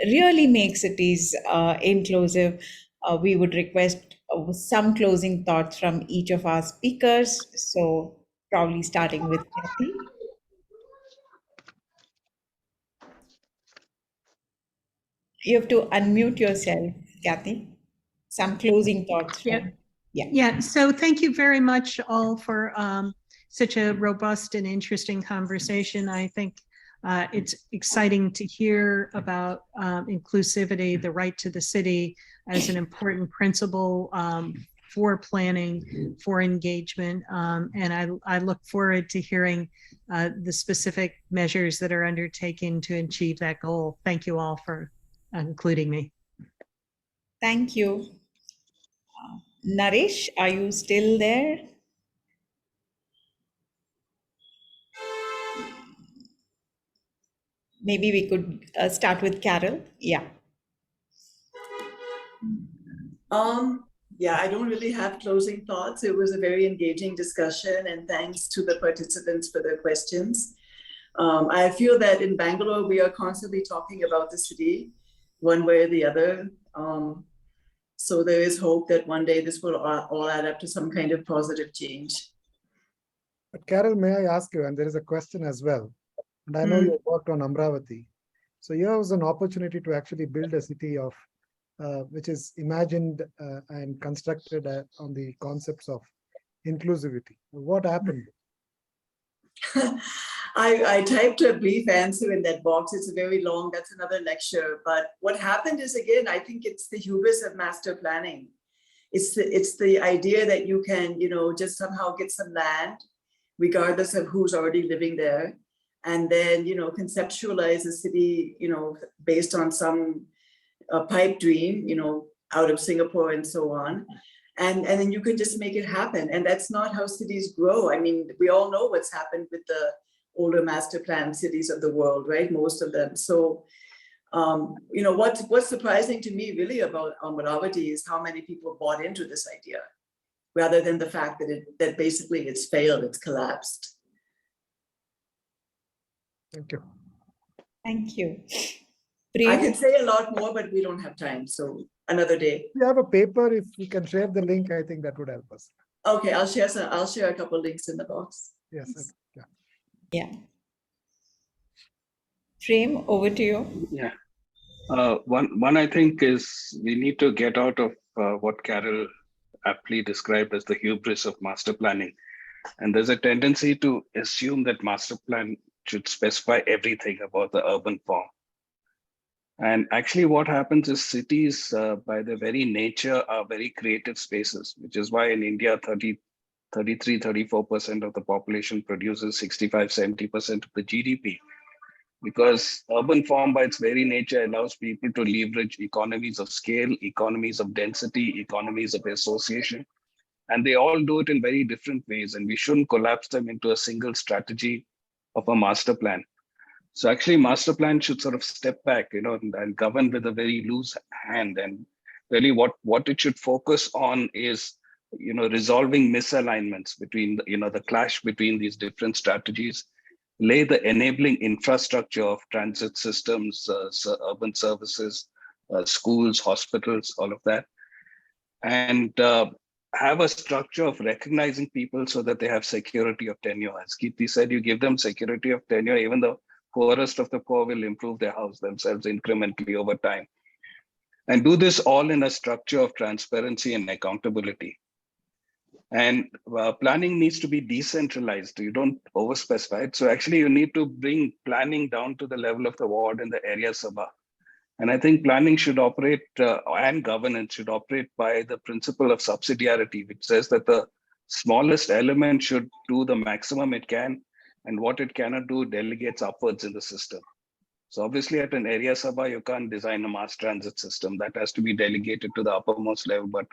really make cities inclusive, we would request some closing thoughts from each of our speakers. So probably starting with Kathy. You have to unmute yourself, Kathy. Some closing thoughts from, Yeah, so thank you very much all for such a robust and interesting conversation. I think it's exciting to hear about inclusivity, the right to the city as an important principle for planning, for engagement. And I look forward to hearing the specific measures that are undertaken to achieve that goal. Thank you all for including me. Thank you. Naresh, are you still there? Maybe we could start with Carol. Yeah. Yeah, I don't really have closing thoughts. It was a very engaging discussion, and thanks to the participants for their questions. I feel that in Bangalore, we are constantly talking about the city one way or the other. So there is hope that one day this will all add up to some kind of positive change. But Carol, may I ask you, and there is a question as well, and I know you worked on Amravati. So here was an opportunity to actually build a city of, which is imagined and constructed on the concepts of inclusivity. What happened? I typed a brief answer in that box. It's very long. That's another lecture. But what happened is, again, I think it's the hubris of master planning. It's the idea that you can, just somehow get some land, regardless of who's already living there, and then, conceptualize a city, based on some pipe dream, out of Singapore and so on. And then you could just make it happen. And that's not how cities grow. I mean, we all know what's happened with the older master plan cities of the world, right? Most of them. So, what's surprising to me really about Amravati is how many people bought into this idea, rather than the fact that basically it's failed, it's collapsed. Thank you. Thank you. I could say a lot more, but we don't have time. So another day. If you have a paper, if you can share the link, I think that would help us. Okay, I'll share a couple links in the box. Yes. Yeah. Yeah. Prem, over to you. Yeah. One I think is we need to get out of what Carol aptly described as the hubris of master planning. And there's a tendency to assume that master plan should specify everything about the urban form. And actually what happens is cities by their very nature are very creative spaces, which is why in India 34% of the population produces 65-70% of the GDP. Because urban form by its very nature allows people to leverage economies of scale, economies of density, economies of association. And they all do it in very different ways. And we shouldn't collapse them into a single strategy of a master plan. So actually master plan should sort of step back, and govern with a very loose hand. And really what it should focus on is, resolving misalignments between, the clash between these different strategies, lay the enabling infrastructure of transit systems, urban services, schools, hospitals, all of that. And have a structure of recognizing people so that they have security of tenure. As Kirti said, you give them security of tenure, even the poorest of the poor will improve their house themselves incrementally over time. And do this all in a structure of transparency and accountability. And planning needs to be decentralized. You don't overspecify it. So actually you need to bring planning down to the level of the ward and the area sabha. And I think planning should operate and governance should operate by the principle of subsidiarity, which says that the smallest element should do the maximum it can, and what it cannot do delegates upwards in the system. So obviously at an area sabha, you can't design a mass transit system. That has to be delegated to the uppermost level. But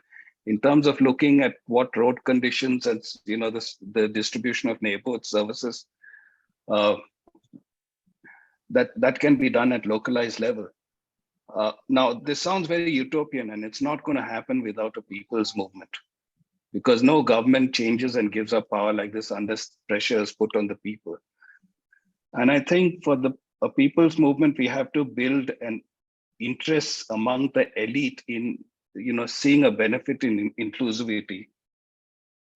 in terms of looking at what road conditions and the distribution of neighborhood services, that can be done at localized level. Now, this sounds very utopian, and it's not going to happen without a people's movement, because no government changes and gives up power like this unless pressure is put on the people. And I think for a people's movement, we have to build an interest among the elite in seeing a benefit in inclusivity.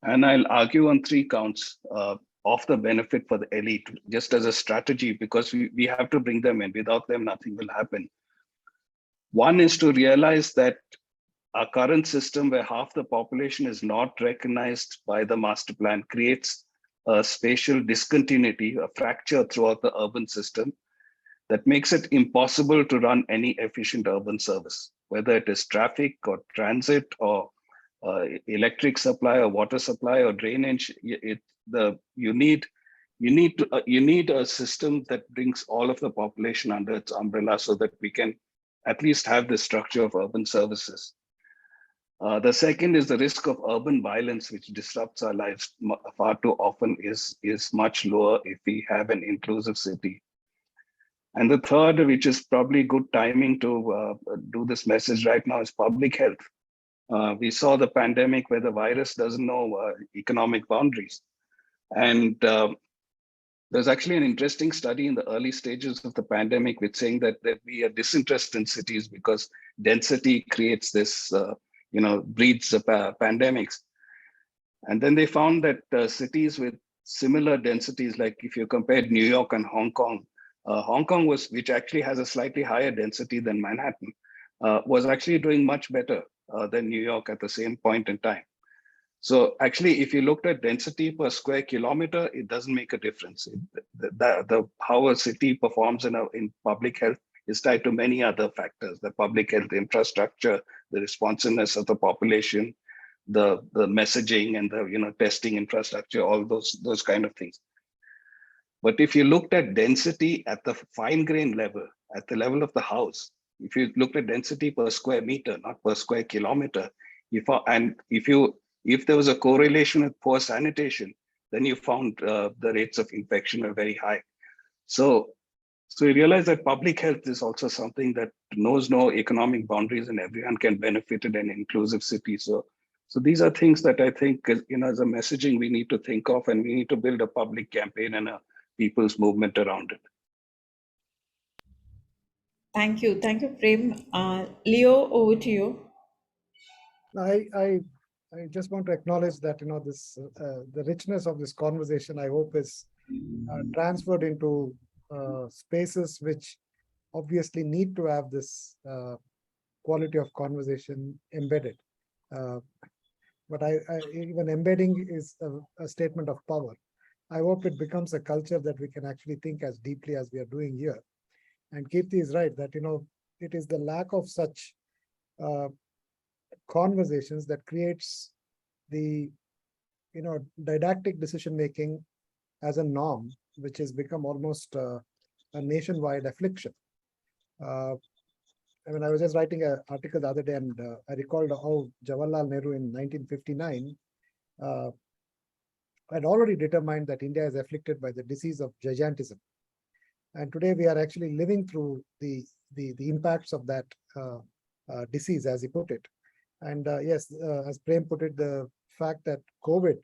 And I'll argue on 3 counts of the benefit for the elite, just as a strategy, because we have to bring them in. Without them, nothing will happen. One is to realize that our current system, where half the population is not recognized by the master plan, creates a spatial discontinuity, a fracture throughout the urban system that makes it impossible to run any efficient urban service, whether it is traffic or transit or electric supply or water supply or drainage. You need a system that brings all of the population under its umbrella so that we can at least have the structure of urban services. The second is the risk of urban violence, which disrupts our lives far too often, is much lower if we have an inclusive city. And the third, which is probably good timing to do this message right now, is public health. We saw the pandemic where the virus doesn't know economic boundaries. And there's actually an interesting study in the early stages of the pandemic which saying that there'd be a disinterest in cities because density creates this, breeds pandemics. And then they found that cities with similar densities, like if you compared New York and Hong Kong, which actually has a slightly higher density than Manhattan, was actually doing much better than New York at the same point in time. So actually, if you looked at density per square kilometer, it doesn't make a difference. How a city performs in public health is tied to many other factors: the public health infrastructure, the responsiveness of the population, the messaging, and the testing infrastructure, all those kind of things. But if you looked at density at the fine grain level, at the level of the house, if you looked at density per square meter, not per square kilometer, if there was a correlation with poor sanitation, then you found the rates of infection are very high. So you realize that public health is also something that knows no economic boundaries and everyone can benefit in an inclusive city. So these are things that I think, as a messaging we need to think of, and we need to build a public campaign and a people's movement around it. Thank you, Prem. Leo, over to you. I I just want to acknowledge that, this the richness of this conversation, I hope, is transferred into spaces which obviously need to have this quality of conversation embedded. But even embedding is a statement of power. I hope it becomes a culture that we can actually think as deeply as we are doing here. And Kirti is right that, it is the lack of such conversations that creates the, didactic decision making as a norm, which has become almost a nationwide affliction. I was just writing an article the other day, and I recalled how Jawaharlal Nehru in 1959 had already determined that India is afflicted by the disease of gigantism. And today we are actually living through the impacts of that disease, as he put it. And yes, as Prem put it, the fact that COVID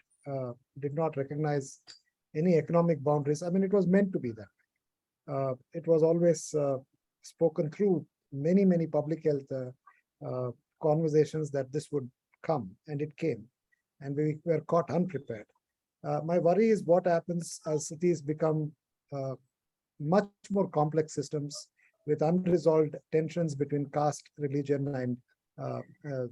did not recognize any economic boundaries, it was meant to be that. It was always spoken through many public health conversations that this would come, and it came, and we were caught unprepared. My worry is what happens as cities become much more complex systems with unresolved tensions between caste, religion, and the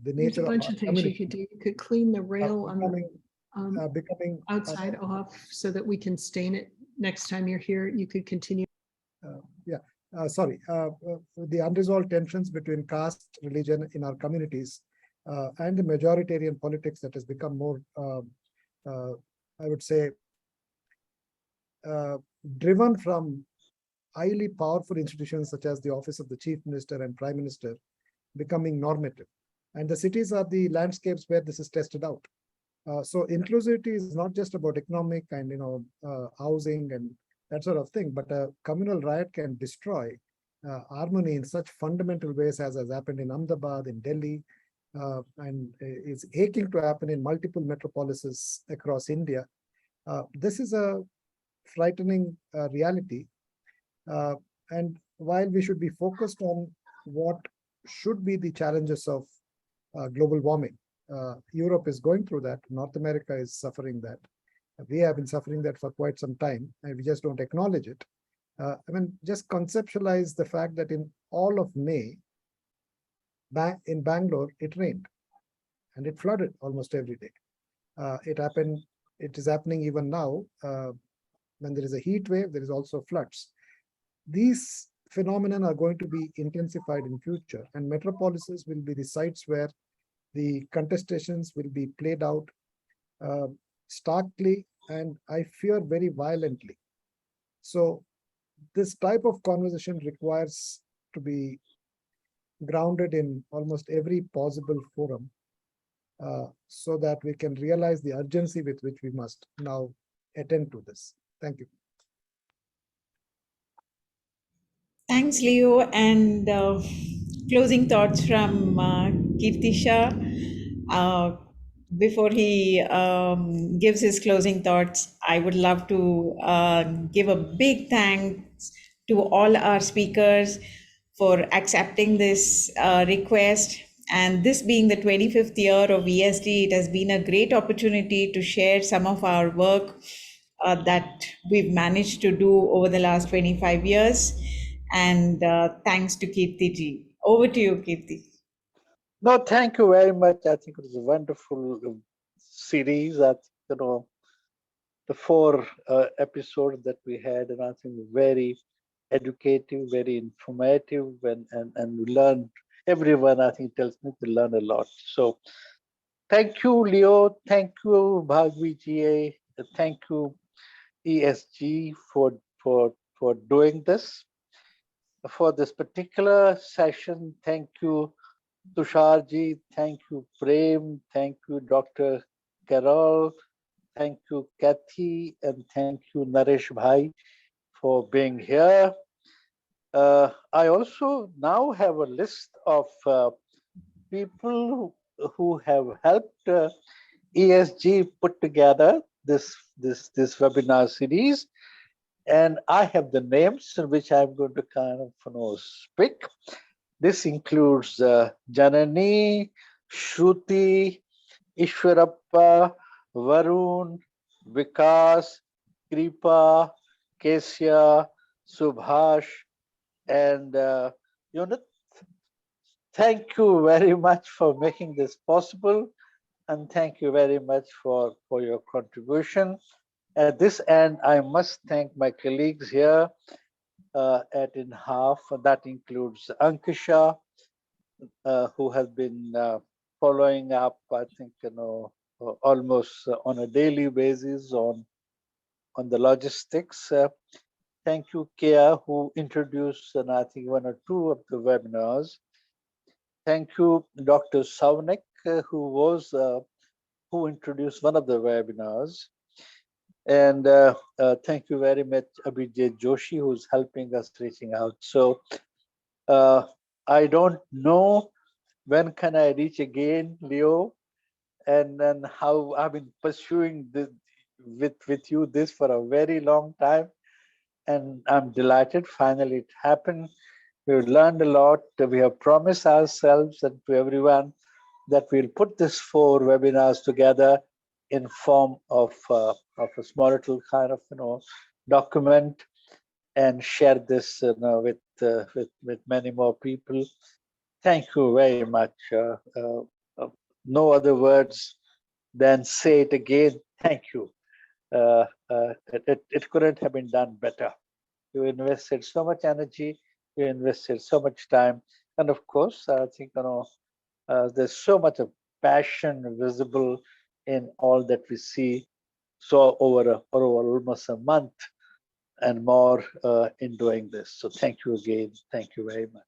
There's a nature of bunch our of things you could community. do. You could clean the rail on the becoming outside off so that we can stain it next time you're here. You could continue. The unresolved tensions between caste, religion in our communities, and the majoritarian politics that has become more, I would say, driven from highly powerful institutions such as the office of the chief minister and prime minister becoming normative. And the cities are the landscapes where this is tested out. So inclusivity is not just about economic and housing and that sort of thing, but a communal riot can destroy harmony in such fundamental ways as has happened in Ahmedabad, in Delhi, and is aching to happen in multiple metropolises across India. This is a frightening reality. And while we should be focused on what should be the challenges of global warming, Europe is going through that. North America is suffering that. We have been suffering that for quite some time, and we just don't acknowledge it. Just conceptualize the fact that in all of May, in Bangalore, it rained and it flooded almost every day. It is happening even now. When there is a heat wave, there is also floods. These phenomena are going to be intensified in future, and metropolises will be the sites where the contestations will be played out starkly, and I fear very violently. So this type of conversation requires to be grounded in almost every possible forum, so that we can realize the urgency with which we must now attend to this. Thank you. Thanks, Leo. And closing thoughts from Kirtisha. Before he gives his closing thoughts, I would love to give a big thanks to all our speakers for accepting this request. And this being the 25th year of ESG, it has been a great opportunity to share some of our work that we've managed to do over the last 25 years. And thanks to Kirti ji. Over to you, Kirti. No, thank you very much. I think it was a wonderful series. I think, the 4 episodes that we had, and I think very educative, very informative, and we learned, everyone I think tells me to learn a lot. So thank you, Leo. Thank you, Bhargavi GA. Thank you, ESG, for doing this. For this particular session, thank you, Tushar ji. Thank you, Prem. Thank you, Dr. Carol. Thank you, Kathy, and thank you, Naresh Bhai, for being here. I also now have a list of people who have helped ESG put together this webinar series, and I have the names in which I'm going to kind of speak. This includes Janani, Shruti, Ishwarappa, Varun, Vikas, Kripa, Kesya, Subhash, and Unit. Thank you very much for making this possible, and thank you very much for your contribution. At this end, I must thank my colleagues here at INHAF. That includes Ankisha, who has been following up, I think, almost on a daily basis on the logistics. Thank you, Kia, who introduced, and I think, one or two of the webinars. Thank you, Dr. Savnik, who introduced one of the webinars. And thank you very much, Abhijit Joshi, who's helping us reaching out. So I don't know when can I reach again, Leo, and then how I've been pursuing this with you this for a very long time, and I'm delighted finally it happened. We've learned a lot. We have promised ourselves and to everyone that we'll put these 4 webinars together in form of a small little kind of document, and share this with many more people. Thank you very much. No other words than say it again. Thank you. It couldn't have been done better. You invested so much energy, you invested so much time, and of course, I think there's so much of passion visible in all that we see. So over almost a month and more in doing this. So thank you again. Thank you very much.